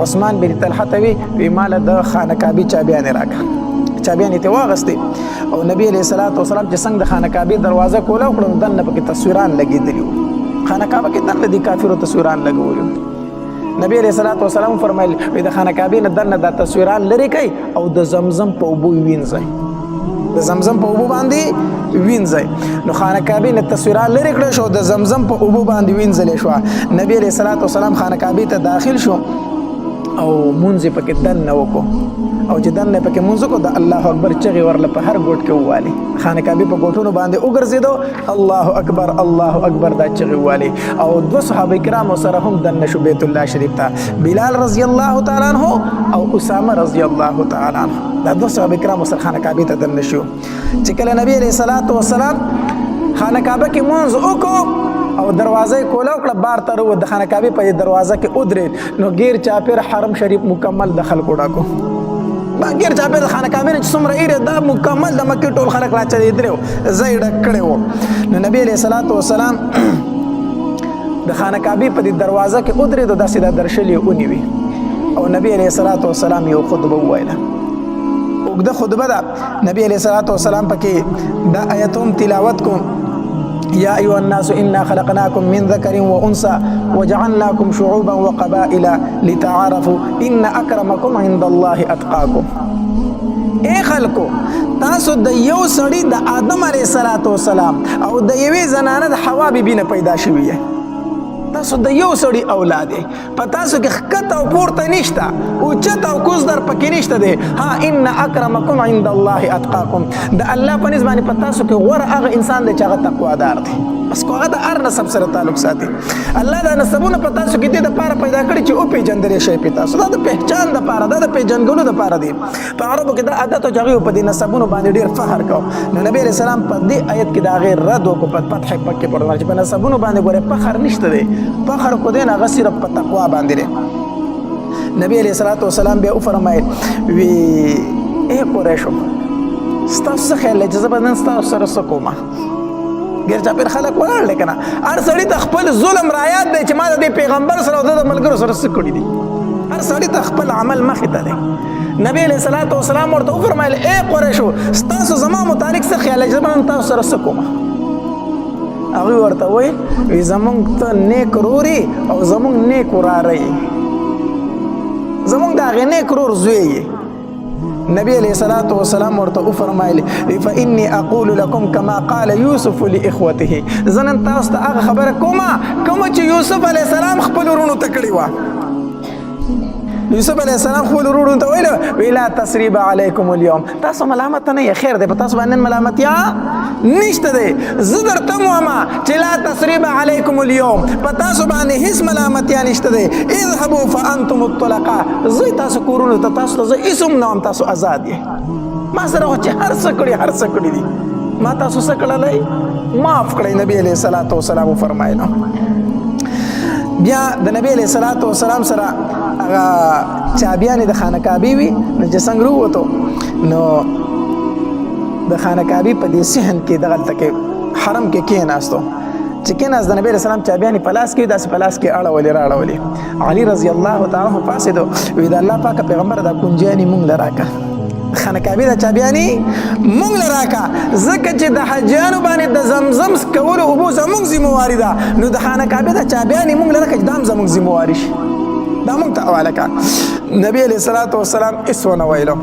عثمان بن طلحه ته وی مال د خانه کعبه چابیانې راکړه چابیانې ته واغستې او نبی علیه الصلاة والسلام چې څنګه د خانه کعبې دروازه کوله وکړه نو دننه پکې تصویران لګېدلي وو خانه کعبه کې دننه د کافرو تصویران لګولي نبی علیه الصلاة والسلام فرمایل وی د خانه کعبې نه دننه دا تصویران لرې کوي او د زمزم په اوبو وینځئ د زمزم په اوبو باندې وینځئ نو خانه کعبې نه تصویران لرې کړه شو د زمزم په اوبو باندې وینځلې شوه نبی علیه الصلاة والسلام خانه کعبې ته داخل شو او مونځ پکې دننه وکړو او چې دننه پکې مونځ وکړو د الله اکبر چغې ورله په هر ګوټ کې ووالي خانه کعبې په ګوټونو باندې وګرځېدو الله اکبر الله اکبر دا چغې ووالي او دوه صحابه کرامو سره هم دننه شو بیت الله شریف ته بلال رضی الله تعالی عنہ او اسامه رضی الله تعالی عنہ دا دوه صحابه کرامو سره خانه کعبې ته دننه شو چې کله نبی علیه الصلاۃ والسلام خانه کعبه کې مونځ وکړو او دروازه کولا کړه بار تر و د خانه کعبه په دروازه کې ودرېد نو غیر چاپیر حرم شریف مکمل دخل کوډا کو با غیر چاپیر خانه کعبه چې څومره ایره دا مکمل د مکه ټول خلک را چي درو زید کړي وو نو نبی علیہ الصلوۃ والسلام د خانه کعبه په دروازه کې ودرېد د داسې د درشلې اونیوي او نبی علیہ الصلوۃ والسلام یو خطبه ویله وګړه خطبه دا نبی علیہ الصلوۃ والسلام پکې دا آیتوم تلاوت کوم يا أيها الناس إنا خلقناكم من ذكر وأنثى وجعلناكم شعوبا وقبائل لتعارفوا إن أكرمكم عند الله أتقاكم اے خلکو تاسو د یو سړي د آدم علیه السلام او د یوې زنانه د حوا بیبي نه پیدا شوی تاسو د یو سړي اولاد په تاسو کې خکت او پورته نشته او چت او کوز در پکې نشته دی ها ان اکرمکم عند الله اتقاکم د الله په نسبت په تاسو کې غوره هغه انسان دی چې هغه تقوا دار دی بس کوه د ار نسب سره تعلق ساتي الله دا نسبونه په تاسو کې د لپاره پیدا کړی چې او پیجندل شي په تاسو دا د پہچان د لپاره دا د پیجنګلو د لپاره دی په عربو کې دا عادت او جغې په دې نسبونو باندې ډیر فخر کو نو نبی رسول الله په دې آیت کې دا غیر رد او په فتح پکې پړل چې په نسبونو باندې ګوره فخر نشته دی فخر کو دین هغه صرف په تقوا باندې دی نبی علیہ الصلوۃ والسلام بیا فرمایي وی اے قریشو ستاسو خیال چې زبردن ستاسو سره سکوما غیر چاپیر خلک ولاړ لیکنه هر سړی ته خپل ظلم رایات دی چې ما د پیغمبر سره او د ملګرو سره سکړي دي هر سړی ته خپل عمل مخې ته دی نبی علیہ الصلوۃ والسلام ورته فرمایل اے قریشو ستاسو زما متعلق څه خیال چې زبردن تاسو سره سکوما هغه ورته وای زمونږ ته نیک روري او زمونږ نیک وراره زمونږ دا غ نیک رور زوی نبی علیہ الصلوۃ والسلام ورته فرمایل فإني أقول لكم كما قال يوسف لإخوته زنن تاسو ته هغه خبره کومه چې یوسف علیہ السلام خپل ورونو ته کړی و یوسف علیہ السلام خپل ورونو ته ویل لا تسریب علیکم اليوم تاسو ملامت نه یې خیر دی په تاسو باندې ملامت یا نشته دی زدر تموما چې لا تسریب علیکم اليوم په تاسو باندې هیڅ ملامت یا نشته دی اذهبوا فانتم الطلقاء زی تاسو کورونو ته تاسو ته اسم نام تاسو آزاد یې ما سره چې هر څه کړی دي ما تاسو څه کړلای معاف کړی نبی علیہ الصلوۃ والسلام فرمایله بیا د نبی علیہ الصلوۃ والسلام سره هغه چابیانې د خانه کعبې وي نو چې څنګه وروتو نو د خانه کعبې په دې صحن کې دغلته کې حرم کې کېناستو چې کېناست د نبی علیہ السلام چابیانې په لاس کې داسې په لاس کې اړولې راړولې علي رضی الله تعالی عنہ پاسېدو وی د الله پاک پیغمبر دا کونجیانې مونږ له راکړه خانه کعبې د چابیانې مونږ له راکړه ځکه چې د حاجیانو باندې د زمزم کولو اوبو زمونږ ذمهواري ده نو د خانه کعبې د چابیانې مونږ له راکړه چې دا هم زمونږ ذمهواري شي دا مونږ ته حواله کړه نبی علیہ الصلوۃ والسلام اسونه ویلو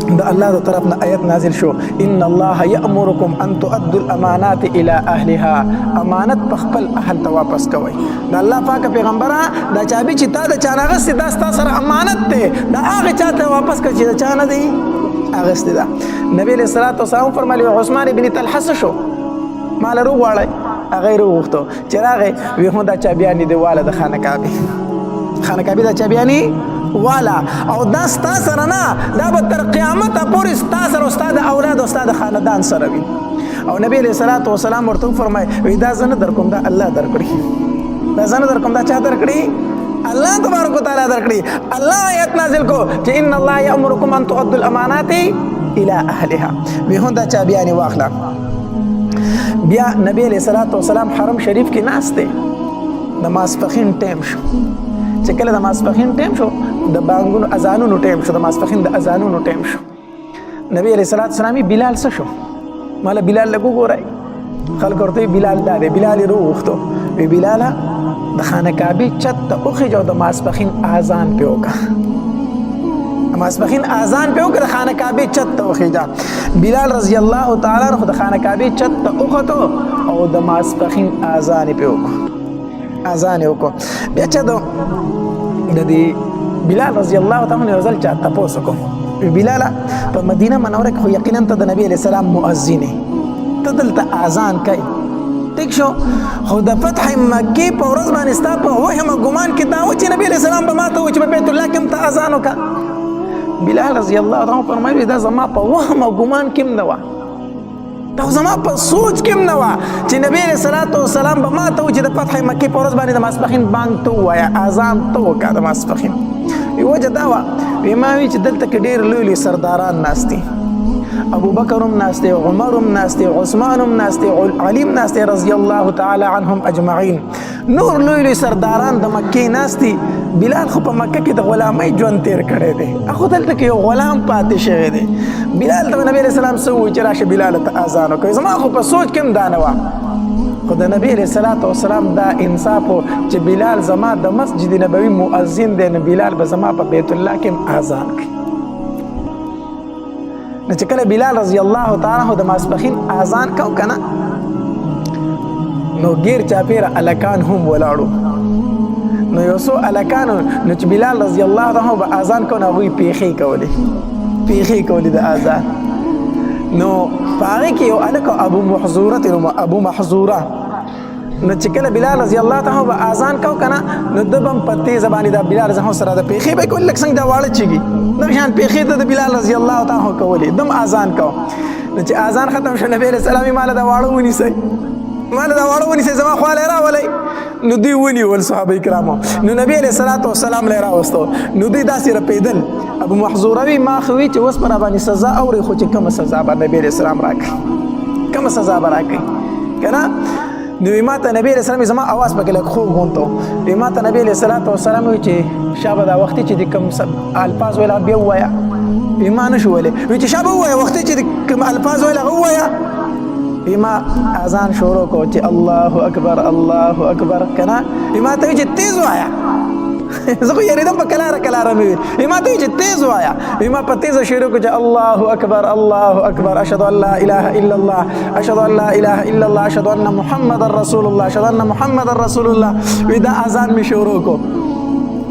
د الله د طرف نه آیت نازل شو ان الله یأمرکم ان تؤدوا الامانات الى اهلها امانت په خپل اهل ته واپس کوئ د الله پاک پیغمبره دا چابي چې تا د چانغست دا ستاسو سره امانت ته دا هغه چاته واپس کړي چې چا نه دی اغست دا نبی علیہ الصلوۃ والسلام فرمایي عثمان ابن طلحه شو مال وروړی هغه وروغتو چې راغی وی هم دا چابيانی دی والا د خانه کعبه دا چابيانی والا او دا ستا سره نه دا به تر قیامت پورې ستا سره استاد اولاد او استاد خاندان سره وي او نبی علیہ الصلوۃ والسلام ورته فرمایي وی دا زنه در کوم دا الله درکړي دا زنه در کوم دا چا درکړي الله تبارک وتعالى درکړي الله آیت نازل کو چې ان الله یامرکم ان تؤدوا الامانات الى اهلها به دا چا بیان واخلا بیا نبی علیہ الصلوۃ والسلام حرم شریف کې ناشته د ماسپخین ټیم شو چې کله د ماسپخین ټیم شو د بانګونو اذانونو ټیم شو د ماسپخین د اذانونو ټیم شو نبی علیہ الصلوۃ والسلام بلال څه شو مالا بلال لګو ګورای خلک ورته بلال دا دی بلال روغتو وی بلال د خانه کعبه چت ته اوخه جو د ماسپخین اذان پیوکا ماسپخین اذان پیوکا د خانه کعبه چت ته اوخه جا بلال رضی الله تعالی عنہ د خانه کعبه چت ته اوخه او د ماسپخین اذان پیوکا اذان وکړو بیا چې د بلال رضی الله تعالی عنہ یو ځل چا تپوس وکړو بلال په مدینه منوره کې خو یقینا ته د نبی علیه السلام مؤذن یې ته دلته اذان کوي ټیک شو خو د فتح مکې په ورځ باندې ستا په وهم ګمان کې دا و چې نبی علیه السلام به ماته و چې په بیت الله کې هم ته اذان وکړه بلال رضی الله تعالی عنہ فرمایي دا زما په وهم او ګمان کې هم نه وه دا زما په سوچ کې هم نه وه چې نبی علیه الصلاة والسلام به ماته و چې د فتح مکې په ورځ باندې د ماسپښین بانګ ته ووایه اذان ته وکړه د ماسپښین وجه دا وه ما وی چې دلته کې ډېر لوی لوی سرداران ناست دي ابو بکر هم ناست دی عمر هم ناست دی عثمان هم ناست دی علی هم ناست دی رضی الله تعالی عنهم اجمعین نور لوی لوی سرداران د مکې ناست دي بلال خو په مکه کې د غلامۍ ژوند تیر کړی دی هغه دلته کې یو غلام پاتې شوی دی بلال ته نبی علیه السلام څه ووایي چې راشه بلال ته اذان وکړئ زما خو په سوچ کې هم دا نه وه خو د نبی علیه الصلاة والسلام دا انصاف و چې بلال زما د مسجد نبوي مؤذن دی نو بلال به زما په بیت الله کې هم اذان کوي نو چې کله بلال رضی الله تعالی عنہ د ماسپښین اذان کو کنه نو غیر چاپیره الکان هم ولاړو نو یو څو الکانو نو چې بلال رضی الله تعالی عنہ به اذان کو نو هغوی پیښې کولې د اذان نو په هغې کې یو هلک ابو محظوره نو چې کله بلال رضی الله تعالی عنہ به اذان کو کنه نو د به هم په تیزه باندې دا بلال رضی الله سره د پیښې به یې کولې لکه څنګه دا واړه چیږي دغه شان پیښې د بلال رضی الله تعالی عنہ کولې دم اذان کو نو چې اذان ختم شو نبی علیه السلام ماله دا واړه ونیسئ زما خواله یې راولئ نو دوی ونیول صحابه کرامو نو نبی علیه الصلاة والسلام له یې راوستو نو دوی داسې رپېدل ابو محظوره وي ما خو وي چې اوس به راباندې سزا اورئ خو چې کومه سزا به نبی علیه السلام راکړي کومه سزا به راکړي که نه نو ما ته نبی علیه السلام زما اواز پکې لږ خوږ غونته ما ته نبی علیه الصلاة والسلام وایي چې شابه دا وختي چې د کوم الفاظ ویل بیا ووایه ما نه شو ویلی وایي چې شابه ووایه وختي چې د کوم الفاظ ویل هغه ووایه ما اذان شروع کو چې الله اکبر کنه ما ته وایي چې تیز وایه زه خو یېرېدم په کلاره مې وي ما ته وایي چې تیز وایه ما په تیزه شروع کو چې الله اکبر اشهد ان لا اله الا الله اشهد ان لا اله الا الله اشهد ان محمد رسول الله اشهد ان محمد رسول الله وی دا اذان مې شروع کو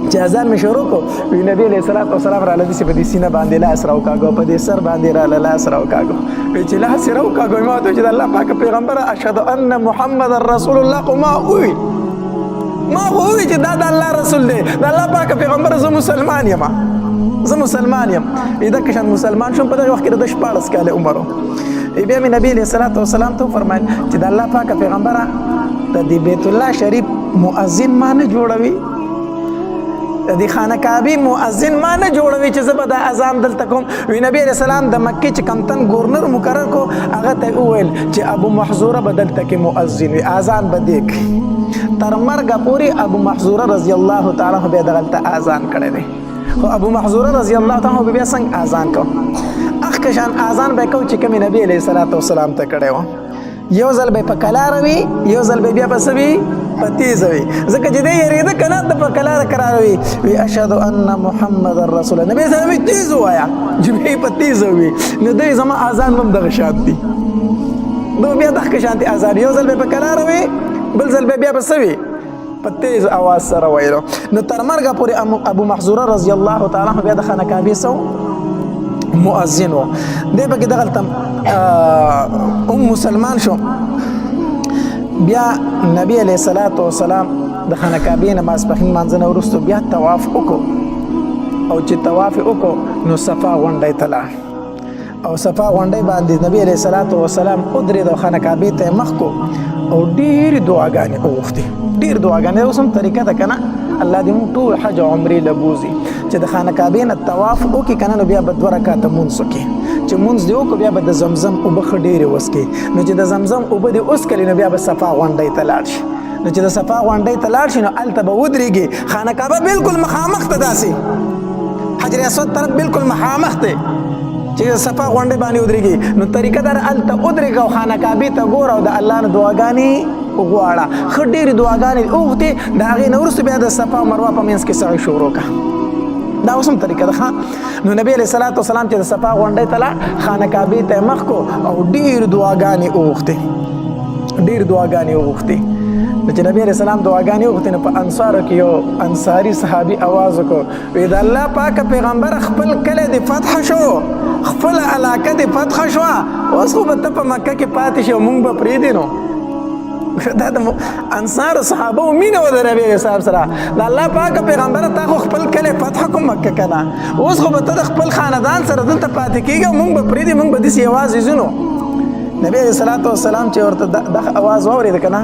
چې اذان مې شروع کو وی نبی علیه الصلاة والسلام راله داسې په دې سینه باندې لاس راوکاږو په دې سر باندې راله لاس راوکاږو وی چې لاس یې راوکاږو ما ته چې د الله پاک پیغمبره اشهد ان محمد رسول الله خو ما ووی چې دا د الله رسول دی د الله پاک پیغمبر زه مسلمان یم دغه شان مسلمان شوم په دغه وخت کې د 14 کاله عمر بیا مې نبی علیه الصلاة والسلام ته وفرمایل چې د الله پاک پیغمبره د دې بیت الله شریف مؤذن ما نه جوړوي د دې خانه کعبې مؤذن ما نه جوړوي چې زه به دا اذان دلته کوم وی نبی علیه السلام د مکې چې کوم تن ګورنر مقرر کو هغه ته وویل چې ابو محظوره به دلته کې مؤذن وي اذان به دی کوي تر مرګه پورې ابو محظوره رضی الله تعالی عنہ بیا دغلته اذان کړی دی خو ابو محظوره رضی الله تعالی عنہ بیا څنګه اذان کو اخ شان اذان به کو چې کوم نبی علیه الصلاة والسلام ته کړی و یو ځل به په کلاره وي یو ځل به بیا په څه وي په تیزه وي ځکه چې دی یېرېده که نه د په کلاره کراره وي اشهد ان محمد رسول الله نبي صلی الله علیه وسلم تیز ووایه چې بیا په تیزه وي نو دوی زما اذان هم دغه شان دي دو بیا دغه شانتي اذان یو ځل به په کلاره وي بل ځل به بیا په څه وي په تیز اواز سره ویلو نو تر مرګه پورې ابو محظوره رضی الله تعالی عنہ بیا د خانه کعبې سو مؤذن و دی پکې دغلته مسلمان شو بیا نبی علیه الصلاة والسلام د خانه کعبې نه ماسپښین مانځه نه وروسته بیا طواف وکړو او چې طواف وکړو نو صفا غونډۍ ته لاړ او صفا غونډۍ باندې نبی علیه الصلاة والسلام ودرېد او خانه کعبې ته یې مخ کو او ډېرې دعاګانې وغوښتې ډېر دعاګانې اوس هم طریقه ده که نه الله دې موږ ټول حج او عمرې له بوځي چې د خانه کعبې نه طواف وکړي که نه نو بیا به 2 رکعته مونځ وکړي چې مونځ دې وکړو بیا به د زمزم اوبه ښه ډېرې وڅکي نو چې د زمزم اوبه دې وڅکلې نو بیا به صفا غونډۍ ته لاړ شي نو چې د صفا غونډۍ ته لاړ شي نو هلته به ودرېږي خانه کعبه بالکل مخامخ ته داسې حجر اسود طرف بالکل مخامخ دی چې صفا غونډۍ باندې ودرېږي نو طریقه دار هلته ودرېږه او خانه کعبې ته ګوره او د الله نه دعاګانې وغواړه ښه ډېرې دعاګانې وغوښتې د هغې نه وروسته بیا د صفا او مروه په منځ کې سعی شروع کړه دا اوس هم طریقه ده نو نبی علیه الصلاة والسلام چې د صفا غونډۍ ته لاړ خانه کعبې ته یې مخ کو او ډېرې دعاګانې وغوښتې چې نبی علیہ السلام دعاګانې وغوښتې نو په انصارو کې یو انصاري صحابي آواز وکړو وی د الله پاک پیغمبر خپل کلی د فتح شو خپل علاقه د فتح شوه اوس خو به ته په مکه کې پاتې شي او موږ به پرېږدي نو دا د انصار صحابه و مینه و د نبی علیہ السلام سره د الله پاک پیغمبر تا خو خپل کلی فتح کوم مکه که نه اوس خو به ته د خپل خاندان سره دلته پاتې کېږي او موږ به پرېږدي موږ به داسې یوازې ځو نو نبی علیہ الصلوۃ والسلام چې ورته دغه आवाज واورید کنه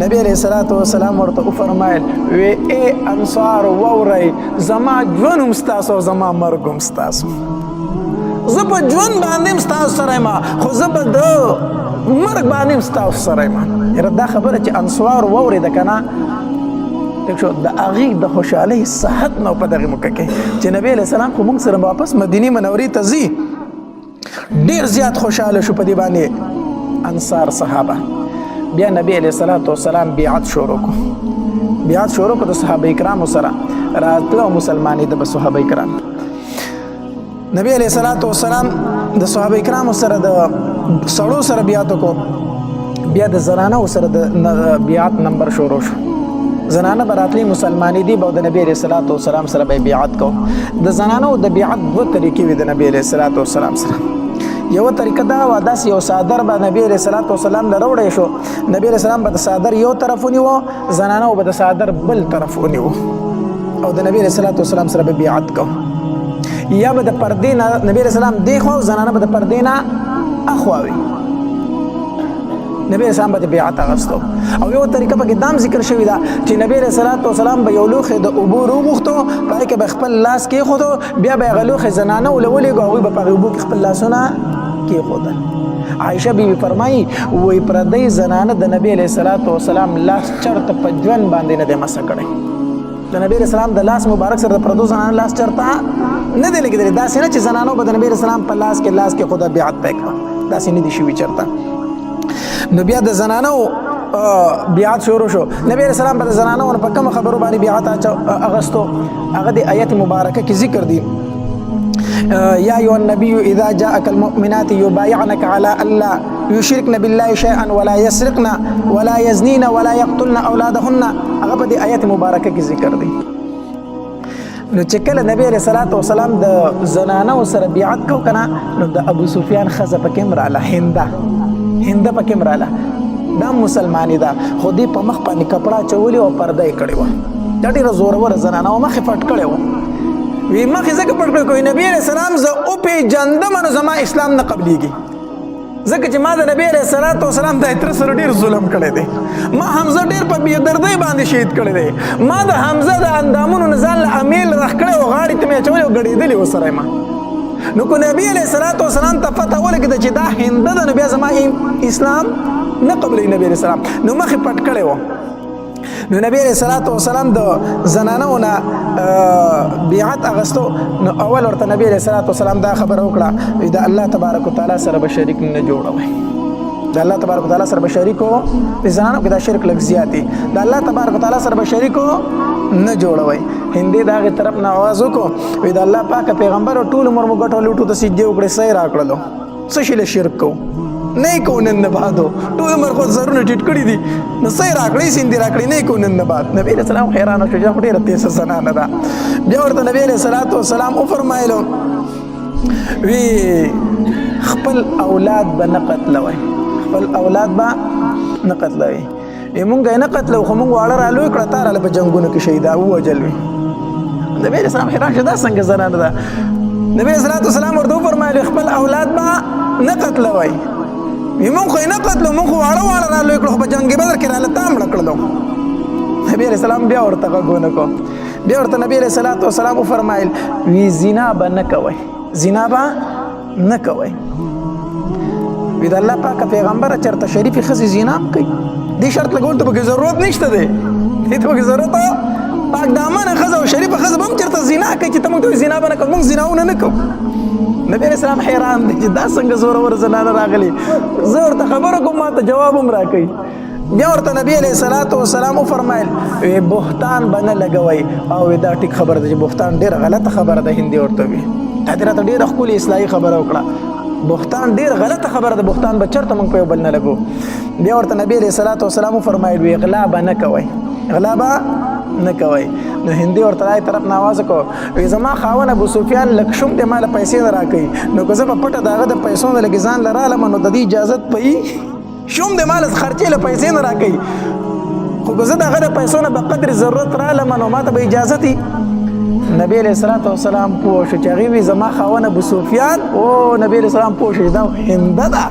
نبی علیہ الصلوۃ والسلام ورته وفرمایل وی ای انصار ووري زما ژوند هم ستاسو زما مرګ هم ستاسو زه په ژوند باندې هم ستاسو سره ما خو زه به د مرګ باندې هم ستاسو سره ما یره دا خبره چې انصار وورید کنه دښو د هغې د خوشحالۍ صحت نو په دغه مکه کې چې نبی علیہ السلام خو موږ سره واپس مدینه منورې ته ځي ډیر زیات خوشاله شو په دې باندې انصار صحابه بیا نبی علیہ الصلوۃ والسلام بیعت شروع کو د صحابه کرامو سره راتلو مسلمانې د صحابه کرام نبی علیہ الصلوۃ والسلام د صحابه کرامو سره د سړو سره بیعت کو بیا د زنانو سره د بیعت نمبر شروع شو زنانه براتلی مسلمانې دي به د نبی علیہ الصلوۃ والسلام سره به بیعت کو د زنانو د بیعت دوه طریقې وي د نبی علیہ الصلوۃ والسلام سره یو طریقه دا و داس یو صادر به نبی علیہ الصلوۃ والسلام لروړې شو نبی علیہ السلام به د صادر یو طرف ونیو زنانو به د صادر بل طرف ونیو او د نبی علیہ الصلوۃ والسلام سره به بیعت کو یا به د پردې نه نبی علیہ السلام دی خو زنانه به د پردې نه اخواوي نبی اسلام به بیعت اغستو او یو طریقه په دام ذکر شوی دا چې نبی رسول الله صلی الله علیه وسلم به یو لوخه د ابو روغختو پای کې به خپل لاس کې خودو بیا به غلوخه زنانه ولولې غوي به په ابو کې خپل لاسونه کې خودل عائشه بیبي فرمایي وې پردې زنانه د نبی علیہ الصلوۃ والسلام لاس چرته په ځوان باندې نه د مسه کړي د نبی رسول الله د لاس مبارک سره د پردو زنانه لاس چرته نه دی لګیدل دا څنګه چې زنانو به د نبی رسول الله په لاس کې خدا بیعت پکړه دا څنګه دي شوی چرته نو بیا د زنانو بیعت شروع شو نبی علیہ السلام په زنانو په کوم خبرو باندې بیعت اغستو هغه د آیت مبارکه کې ذکر دي یا ایها النبي اذا جاءك المؤمنات يبايعنك على الا يشركن بالله شيئا ولا يسرقن ولا يزنين ولا يقتلن اولادهن هغه په آیت مبارکه کې ذکر دي نو چې کله نبی علیہ الصلوۃ والسلام د زنانو سره بیعت کو کنه نو د ابو سفیان خزه په کې مراله هنده پکې مراله دا مسلمانی ده خو دې په مخ باندې کپڑا چولې او پرده کړې و دا ډېره زورور زنانه او مخ پټ کړې و وی مخ ځکه پټ کړې کوي نبی علیہ السلام ز او په جندم نو زما اسلام نه قبليږي ځکه چې ما د نبی علیہ الصلوۃ والسلام د اتر سره ډېر ظلم کړی دی ما حمزه ډېر په بی دردۍ باندې شهید کړی دی ما د حمزه د اندامونو نه ځان له امیل رخ کړی او غاړې ته مې اچولې او غړېدلې وسره ما نو کو نبی علیہ الصلوۃ والسلام ته پته ولګېده چې دا هنده د نبی زما اسلام نه قبلې نبی علیہ السلام نو مخې پټ کړی و نو نبی علیہ الصلوۃ والسلام د زنانو نه بیعت اغستو نو اول ورته نبی علیہ الصلوۃ والسلام دا خبر وکړه دا الله تبارک وتعالى سره به شریک نه جوړوي د الله تبارک وتعالى سره به شریکو په زنانو کې دا شرک لږ زیاتی د الله تبارک وتعالى سره به شریکو نه جوړوي هندي داغه طرف نه आवाज وکړو وی د الله پاک پیغمبر ټول عمر مو ګټو لټو ته سجده وکړي سې راکړلو څه شي له شرک کو نه کو نن نه بعدو ټول عمر خو زرونه ټیټ کړی دي نو سې راکړي سیندي راکړي نه کو نن نه بعد نبی رسول الله حیران شو چې ډیره تیز زنانه ده بیا ورته نبی صلی الله علیه وسلم او فرمایلو وی خپل اولاد به نه قتلوي خپل اولاد به نه قتلوي مونږ نه قتلو خو مونږ واړه را لوی کړه تار له په جنگونو کې شهید او وجلوي نبی رسول الله حیران شو دا څنګه زنانه ده نبی صلی الله علیه وسلم ورته فرمایلی خپل اولاد به نه قتلوي مونږ خو نه قتلو مونږ واړه را لوی کړه په جنگ بدر کې را لته مړ کړلو نبی رسول الله بیا ورته غوونه کو بیا ورته نبی صلی الله علیه وسلم فرمایل وی زنا به نه کوي زنا به نه کوي وی د الله پاک پیغمبر چرته شریف خزي زنا کوي دې شرط لګول ته به ضرورت نشته دی دې ته به ضرورت پاک دامن خزه او شریف خزه هم چرته زنا کوي چې ته موږ زنا به نه کوو موږ زناونه نه کوو نبی رسول الله حیران دي چې دا څنګه زوره ور زنانه راغلي زه ورته خبره کوم ما ته جواب هم راکړي بیا ورته نبی علیہ الصلوۃ والسلام فرمایل بهتان باندې لګوي او دا ټیک خبره ده چې بهتان ډیره غلطه خبره ده هندي ورته وي دا ډیره خپل اصلاحي خبره وکړه بهتان ډیر غلطه خبره ده، بهتان به چرته موږ په یو بل نه لګو. بیا ورته نبی علیه الصلاة والسلام فرمایل اغلا به نه کوئ، اغلا به نه کوئ. نو هندي ورته دای طرف نه آواز وکړو وی زما خاوند ابو سفیان لږ شوم دی ماله پیسې نه راکوي، نو که زه په پټه د هغه د پیسو نه لږ ځان له رالم نو د دې اجازت پوي شوم دی ماله خرچې له پیسې نه راکوي، خو که زه د هغه د پیسو نه به قدر ضرورت رالم نو ماته به اجازت وي. نبی علیہ الصلوۃ والسلام پوه شو چې هغې وي زما خاوند ابو سفیان او نبی علیہ السلام پوه شو چې دا هنده ده،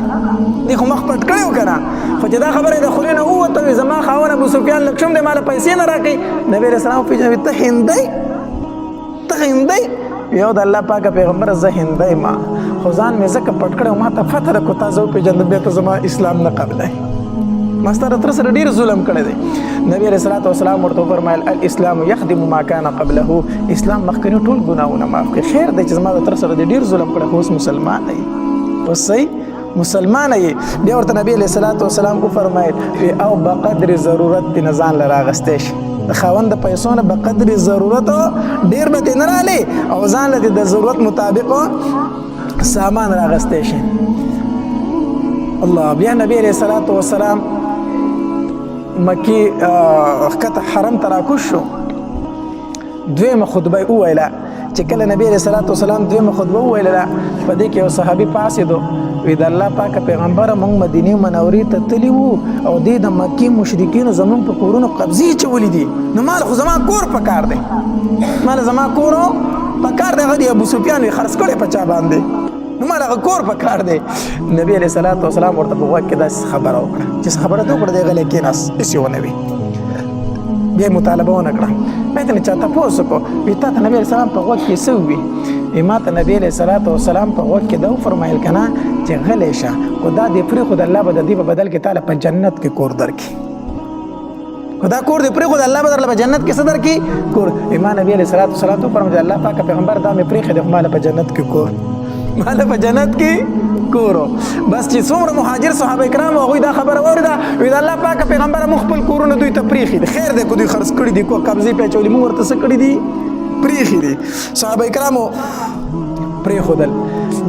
دې خو مخ پټ کړی و که نه، خو چې دا خبره د خولې نه ووته وي زما خاوند ابو سفیان لږ شوم دی ماله پیسې نه راکوي، نبی علیہ السلام وپېژني ته هندی، ته هندی؟ یو د الله پاکه پیغمبره زه هندی ما، خو ځان مې ځکه پټ کړی و ما ته پته ده که تا زه وپېژندم بیا ته زما اسلام نه قبلوي، ما ستا د تره سره ډېر ظلم کړی دی. نبی علیہ الصلوۃ والسلام ورته وفرمایل الاسلام یخدم ما کان قبله، اسلام مخکې ټول ګناهونه معاف کړي، خیر دی چې زما د تره سره ډېر ظلم کړی خو اوس مسلمان یې، اوس صحیح مسلمان یې. بیا ورته نبی علیہ الصلوۃ والسلام وفرمایل او بقدر ضرورت دې نه ځان له راغستی شي، د خاوند د پیسو نه بقدر ضرورت ډېر به دې نه رالې او ځان له د ضرورت مطابق سامان راغستی شي. الله. بیا نبی علیہ الصلوۃ والسلام مکی ښکته حرم ته راکوز شو، دویمه خطبه یې وویله چې کله نبی علیہ الصلوۃ والسلام دویمه خطبه وویله په دې کې یو صحابي پاڅېدو وی د الله پاکه پیغمبره موږ مدینې منورې ته تللي وو او دې د مکې مشرکینو زموږ په کورونو قبضې اچولي دي، نو مال خو زما کور پکار دی، مال زما کور پکار دی، هغه د ابو سفیان وي خرڅ کړی په چا باندې، نو مال هغه کور پکار دی. نبی علیہ الصلوۃ والسلام ورته په غوږ کې داسې خبره وکړه چې څه خبره دې وکړه دی غلی کېناست هېڅ یې ونه وي. بیا یې مطالبه ونه کړه، بیا یې ترې چا تپوس وکړو وي تا ته نبي علیہ السلام په غوږ کې څه ووي؟ ما ته نبی علیہ الصلوۃ والسلام په غوږ کې دا وفرمایل که نه چې غلی شه خو دا دې پرېښود الله به د دې په بدل کې تاله په جنت کې کور درکړي، خو دا کور دې پرېښود الله به درله په جنت کې څه درکړي؟ کور. ما نبی علیہ الصلوۃ والسلام ته وفرمایل الله پاکه پیغمبر دا مې پرېښی دی خو ماله په جنت کې کور، ماله په جنت کې کورو. بس چې څومره مهاجر صحابه کرام هغوی دا خبره واورېده وی د الله پاکه پیغمبره موږ خپل کورونه دوی ته پرېښي دي، خیر دی که دوی خرڅ کړي دي، کو قبضې پې اچولي، موږ ورته څه کړي دي؟ پرېښي دي. صحابه کرامو پرېښودل.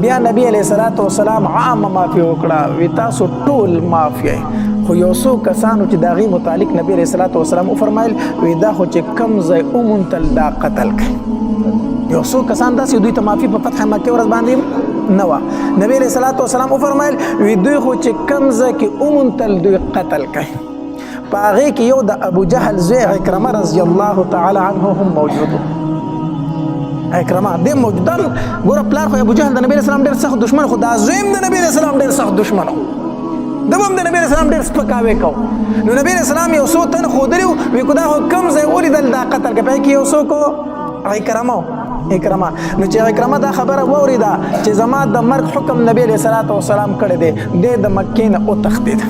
بیا نبی علیہ الصلوۃ والسلام عامه معافي وکړه وی تاسو ټول معاف یې، خو یو څو کسانو چې د هغې متعلق نبی علیہ الصلوۃ والسلام وفرمایل وی دا خو چې کوم ځای وموندل دا قتل کړئ، یو څو کسان داسې دوی ته معافي په فتح مکې ورځ باندې نه وه. نبی علیہ الصلوۃ والسلام وفرمایل وی دوی خو چې کوم ځای کې وموندل دوی قتل کړئ. په هغې کې یو د ابو جهل زوی عکرمه رضی الله تعالی عنه هم موجود و، عکرمه دې موجود دی. ګوره پلار خو ابو جهل د نبی علیہ السلام ډېر سخت دشمن، خو دا زوی هم د نبی علیہ السلام ډېر سخت دشمن و، ده به هم د نبی علیہ السلام ډېر سپکاوی کو. نو نبی علیہ السلام یو څو تن ښودلي وو وی که دا خو کوم ځای ولیدل دا قتل کړه، په هغې کې یو څوک عکرمه اکرمه. نو چې اکرمه دا خبره واورېده چې زما د مرګ حکم نبی علیہ الصلوۃ والسلام کړی دی، دی د مکې نه وتښتېد،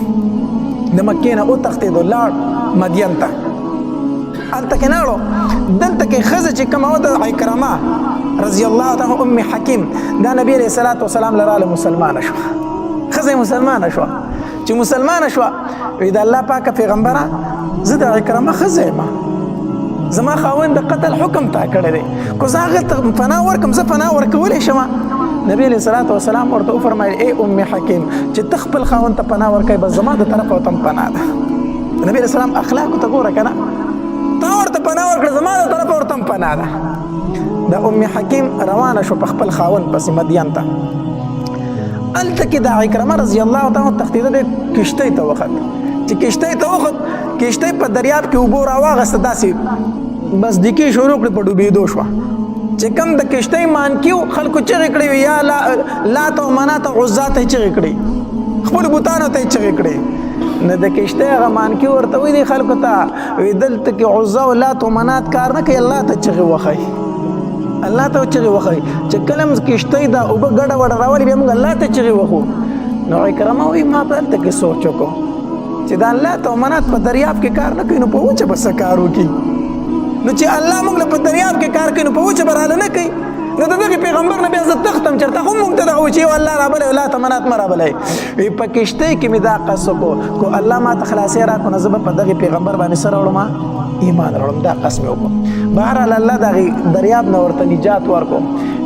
د مکې نه وتښتېد او لاړ مدین ته، هلته کې ناړو. دلته کې ښځه چې کومه وه د اکرمه رضی الله تعالی ام حکیم، دا نبی علیہ الصلوۃ والسلام له راله مسلمانه شوه، ښځه مسلمانه شوه. چې مسلمانه شوه وی د الله پاکه پیغمبره زه د اکرمه ښځه یم، زما خاوند د قتل حکم تا کړی دی، کو زه هغه ته پناه ورکړم زه پناه ورکولی شم؟ نبی علیہ الصلوۃ والسلام ورته وفرمایل ای ام حکیم چې ته خپل خاوند ته پناه ورکوې بس زما د طرفه ورته هم پناه ده. نبی علیہ السلام اخلاقو ته ګوره که نه، تا ورته پناه ورکړه زما د طرفه ورته هم پناه ده. د ام حکیم روانه شو په خپل خاوند پسې مدین ته. هلته کې د عکرمه رضی الله تعالی تښتېده دی، کشتۍ ته وخت. چې کشتۍ ته وخت، کشتۍ په دریاب کې اوبو راواغسته، داسې بس ډیکې شروع کړې، په ډوبېدو شوه. چې کوم د کشتۍ مانکي وو خلکو چغې کړې وي یا لات او منات او عزا ته یې چغې کړې، خپلو بوتانو ته یې چغې کړې. نه د کشتۍ هغه مانکي ورته وایي دی خلکو ته وی دلته کې عزا او لات او منات کار نه کوي، الله ته چغې وښئ، الله ته چغې وښئ. چې کله هم کشتۍ دا اوبه ګډه وډه راولي بیا موږ الله ته چغې وښو. نو عکرمه وایي ما په دلته کې سوچ وکړو چې دا لات او منات په دریاب کې کار نه کوي نو په وچه به څه کار وکړي؟ نو چې الله موږ له په دریاب کې کار کوي نو په وچه به راله نه کوي؟ نو دغه پیغمبر نه بیا زه تختم چېرته خو مونږ ته دغه و چې الله رابلی لا تمنات مه رابلی وي په کښتۍ کې مې دا قصد کو الله ما ته خلاصې راکړو نو زه به په دغې پیغمبر باندې څه راوړم ایمان راوړم دا قسم یې وکړو بهرحال الله دغې دریاب نه ورته نجات ورکړو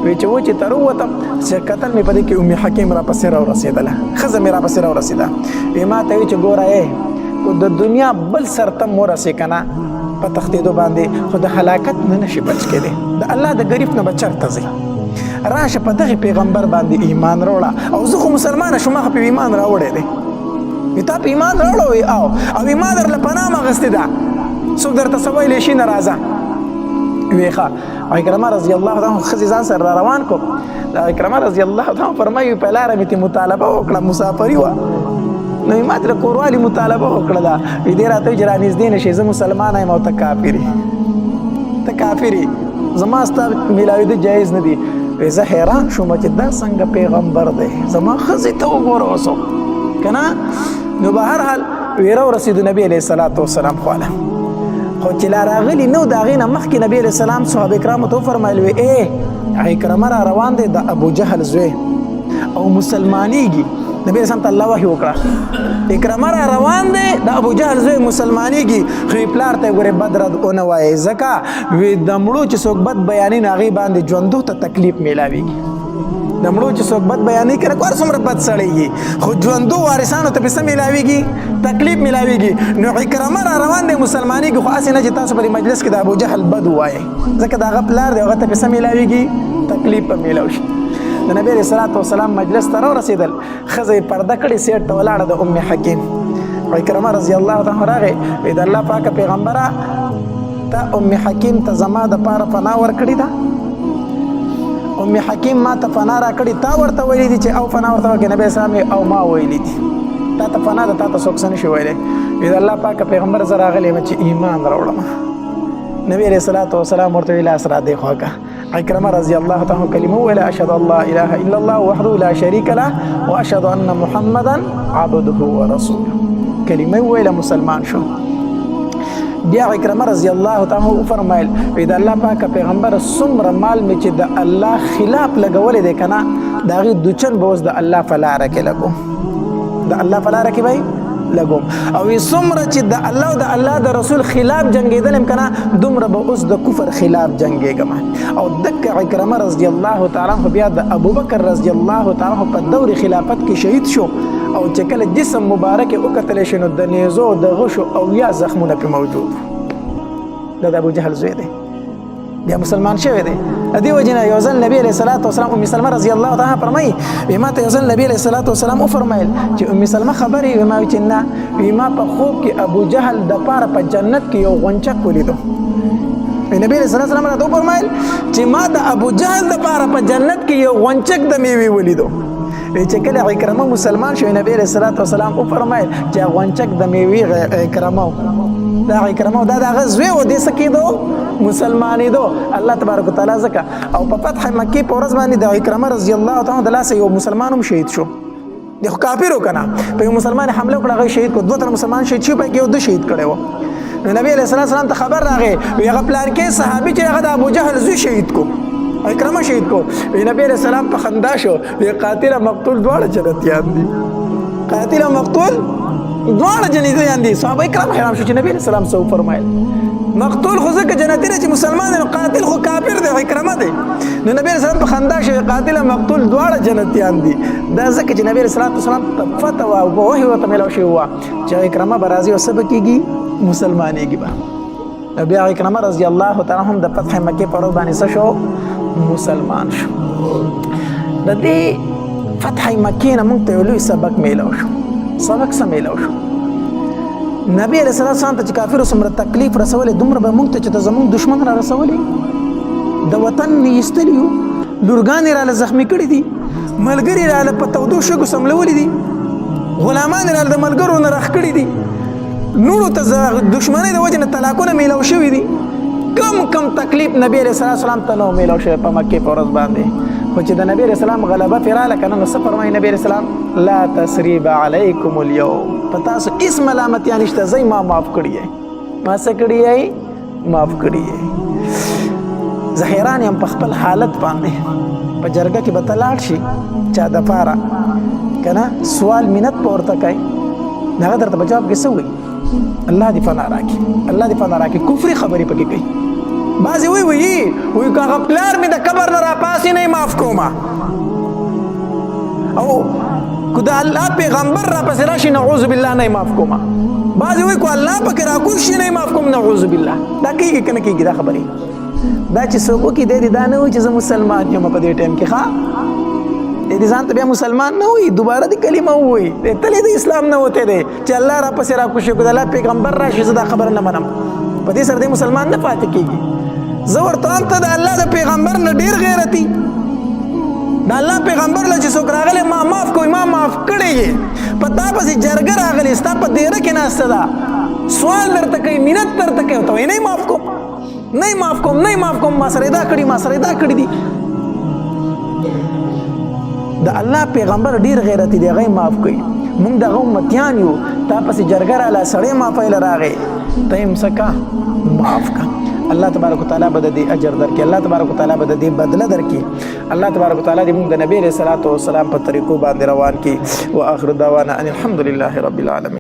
وی چې و چې تر ووتم چې کتل مې په دې کې ام حکیم راپسې راورسېدله ښځه مې راپسې راورسېده وی ما ته وی چې ګوره کو د دنیا بل سر ته م ورسې که نه په تښتېدو باندې خو د هلاکت نه نشي بچ کېدی د الله د غریب نه به چېرته ځي راشه په دغې پیغمبر باندې ایمان راوړه او زه خو مسلمانه شوم هغه په ایمان راوړی دی وي تا په ایمان راوړه وي او ایمان درله پناه م اخېستې ده څوک درته څه ویلی شي نه راځه وی ښه اکرمه رضی الله عنه ښځې ځان سره را روان کو اکرمه رضی الله عنه فرمایي په لاره مې ترې مطالبه وکړه مسافري وه نو یې ما ته د کوروالي مطالبه وکړله وي دې راته وي چې رانږدې نه شي زه مسلمانه یم او ته کافر یې ته کافر یې زما ستا میلاوېده جایز نه دي وی زه حیران شوم چې دا څنګه پیغمبر دی زما ښځې ته وګوره اوسو که نه نو به هر حال وی راورسېدو نبي علیه الصلاة والسلام خواله خو چې لا راغلي نو د هغې نه مخکې نبي علیه السلام صحابه کرامو ته وفرمیل وی اکرمه را روان دی د ابو جهل زوی او مسلمانېږي نبی رسول ته الله وحی وکړه اکرمه را روان دی د ابو جهل زوی مسلمانېږي خو پلار ته یې ګورې بد رد ونه وایې ځکه وی د مړو چې څوک بد بیانوي نو هغې باندې ژوندو ته تکلیف میلاویږي د مړو چې څوک بد بیانوي که نه که هر څومره بد سړی وي خو ژوندو وارثانو ته پې څه میلاویږي تکلیف میلاویږي نو اکرمه را روان دی مسلمانېږي خو هسې نه چې تاسو په دې مجلس کې د ابو جهل بد ووایئ ځکه د هغه پلار دی هغه ته پې څه میلاویږي تکلیف به میلاو شي د نبی علیه الصلاة والسلام مجلس ته راورسېدل ښځه یې پرده کړې سیټ ته ولاړه د ام حکیم اکرمه رضی الله عنه راغې وی د الله پاکه پیغمبره ته ام حکیم ته زما دپاره پناه ورکړې ده ام حکیم ما ته پناه راکړې تا ورته ویلي دي چې او پناه ورته وکړې نبی اسلام او ما ویلي دي تا ته پناه ده تا ته څوک څه نشي ویلی وی د الله پاکه پیغمبر زه راغلی یم چې ایمان راوړم نبی علیه الصلاة والسلام ورته وی لاس را دی خوا که اکرمه رضی الله تعالی کلمه ویله اشهد ان لا اله الا الله وحده لا شریک له واشهد ان محمدا عبده ورسوله کلمه ویله مسلمان شو بیا اکرمه رضی الله تعالی وفرمایل وی د الله پاک پیغمبر څومره مال مې چې د الله خلاف لګولې دی که نه د هغې دوچن به اوس د الله په لاره کې لګوم د الله په لاره کې به لګوم او څومره چې د الله او د الله د رسول خلاف جنګېدل یم که نه دومره به اوس د کفر خلاف جنګېږم او دکه اکرمه رضی الله تعالی عنه بیا د ابوبکر رضی الله تعالی عنه په دور خلافت کې شهید شو او چې کله جسم مبارک یې وکتلی شي نو د نیزو د غشو اویا زخمونه پې موجود دا د ابو جهل زوی دی بیا مسلمان شوی دی د دې وجې نه یو ځل نبي علیه الصلاة والسلام ام سلمه رضی الله تعالی فرمایي وی ما ته یو ځل نبي علیه الصلاة والسلام وفرمیل چې ام سلمه خبرې وی ما وی چې نه وی ما په خوب کې ابو جهل دپاره په جنت کې یو غونچک ولیدو نبی علیه الصلاة والسلام راته وفرمیل چې ما د ابو جهل دپاره په جنت کې یو غونچک د میوې ولیدو چې کله اکرمه مسلمان شو نبی علیه الصلاة والسلام وفرمیل چې غونچک د میوې اکرمه دا اکرمه دا د هغه زوی و دې څه کېدو مسلمانېدو الله تبارک وتعالی ځکه او په فتح مکې په ورځ باندې د اکرمه رضی الله تعالی د لاسه یو مسلمان هم شهید شو د خو کافر و که نه په یو مسلمان حمله وکړه هغه شهید کړو دوه تنه مسلمان شهید شوي په کې یو ده شهید کړی و نو نبي علیه الصلاة والسلام ته خبر راغی وی هغه پلانکې صحابي چې هغه د ابو جهل زوی شهید کو اکرمه شهید کو وی نبی علیه السلام په خندا شو وی قاتل او مقتول دواړه جنتیان دي قاتل او مقتول دواړه جنتیان دي صحابه کرام حیران شو چې نبی علیه السلام څه وفرمایل مقتول خو ځکه جنتي دی چې مسلمان دی نو قاتل خو کافر دی اکرمه دی نو نبی علیه السلام په خندا شو قاتل او مقتول دواړه جنتیان دي دا ځکه چې نبی علیه السلام ته فتح وه او وحی ورته میلاو شوی وه چې اکرمه به راځي او څه به کېږي مسلمانېږي به بیا اکرمه رضی الله تعالی هم د فتح مکې په ورځ باندې څه شو مسلمان شو د دې فتح مکې نه موږ ته یو لوی سبق میلاو شو سبق څه میلاو شو نبی علیه الصلاة والسلام ته چې کافرو څومره تکلیف رسولی دومره به موږ ته چې ته زموږ دشمن را رسولی د وطن نه ایستلي یو لورګانې راله زخمي کړي دي ملګري راله په تودو شګو سملولي دي غلامان راله د ملګرو نه رخ کړي دي نورو ته دشمنۍ د وجې نه طلاقونه میلاو شوي دي کم تکلیف نبی علیه الصلاة والسلام ته نه میلاو شوی په مکې په ورځ باندې خو چې د نبی علیه السلام غلبه پرې راله که نه نو څه فرمایي نبی علیه السلام لا تسریب علیکم اليوم په تاسو هېڅ ملامتیا نشته زه ما معاف کړي یې ما څه کړي یې معاف کړي یې زه حیران یم په خپل حالت باندې په جرګه کې به ته لاړ شي چا دپاره که نه سوال منت به ورته کوي د هغه درته په جواب کې څه وایي الله دې پناه راکړي الله دې پناه راکړي کفري خبرې پکې کوي بعضې وایي که هغه پلار مې د قبر نه راپاسې نه یې معاف کومه او که د الله پیغمبر راپسې راشي نعوذ بالله نه یې معاف کومه بعضې وایي که الله پکې راکوز شي نه یې معاف کوم نعوذ بالله دا کېږي که نه کېږي دا خبرې دا چې څوک وکړي دی دې دا نه وایي چې زه مسلمان یم په دې ټایم کې ښه دې ځان ته بیا مسلمان نه وایي دوباره دې کلمه ووایي تلې د اسلام نه وتی دی چې الله راپسې راکوز شي که د الله پیغمبر راشي زه دا خبره نه منم په دې سره دې مسلمان نه پاتې کېږي زه ورته وایم ته د الله د پیغمبر نه ډېر غیرتي د الله پیغمبر له چې څوک راغلی ما معاف کوي ما معاف کړی یې په تا پسې جرګه راغلې ستا په دیره کې ناسته ده سوال درته کوي منت درته کوي ورته وایي نه یې معاف کوم نه یې معاف کوم نه یې معاف کوم ما سره یې دا کړي ما سره یې دا کړي دي د الله پیغمبر ډېر غیرتي دی هغه یې معاف کوي موږ دغه امتیان یو تا پسې جرګه راله سړی معافی له راغی ته یې څه کا معاف کا الله تبارک وتعالی به د دې اجر درکړي الله تبارک وتعالی به د دې بدله درکړي الله تبارک وتعالی دې موږ د نبی علیه الصلاة والسلام په طریقو باندې روان کړي واخر دعوانا ان الحمد لله رب العالمین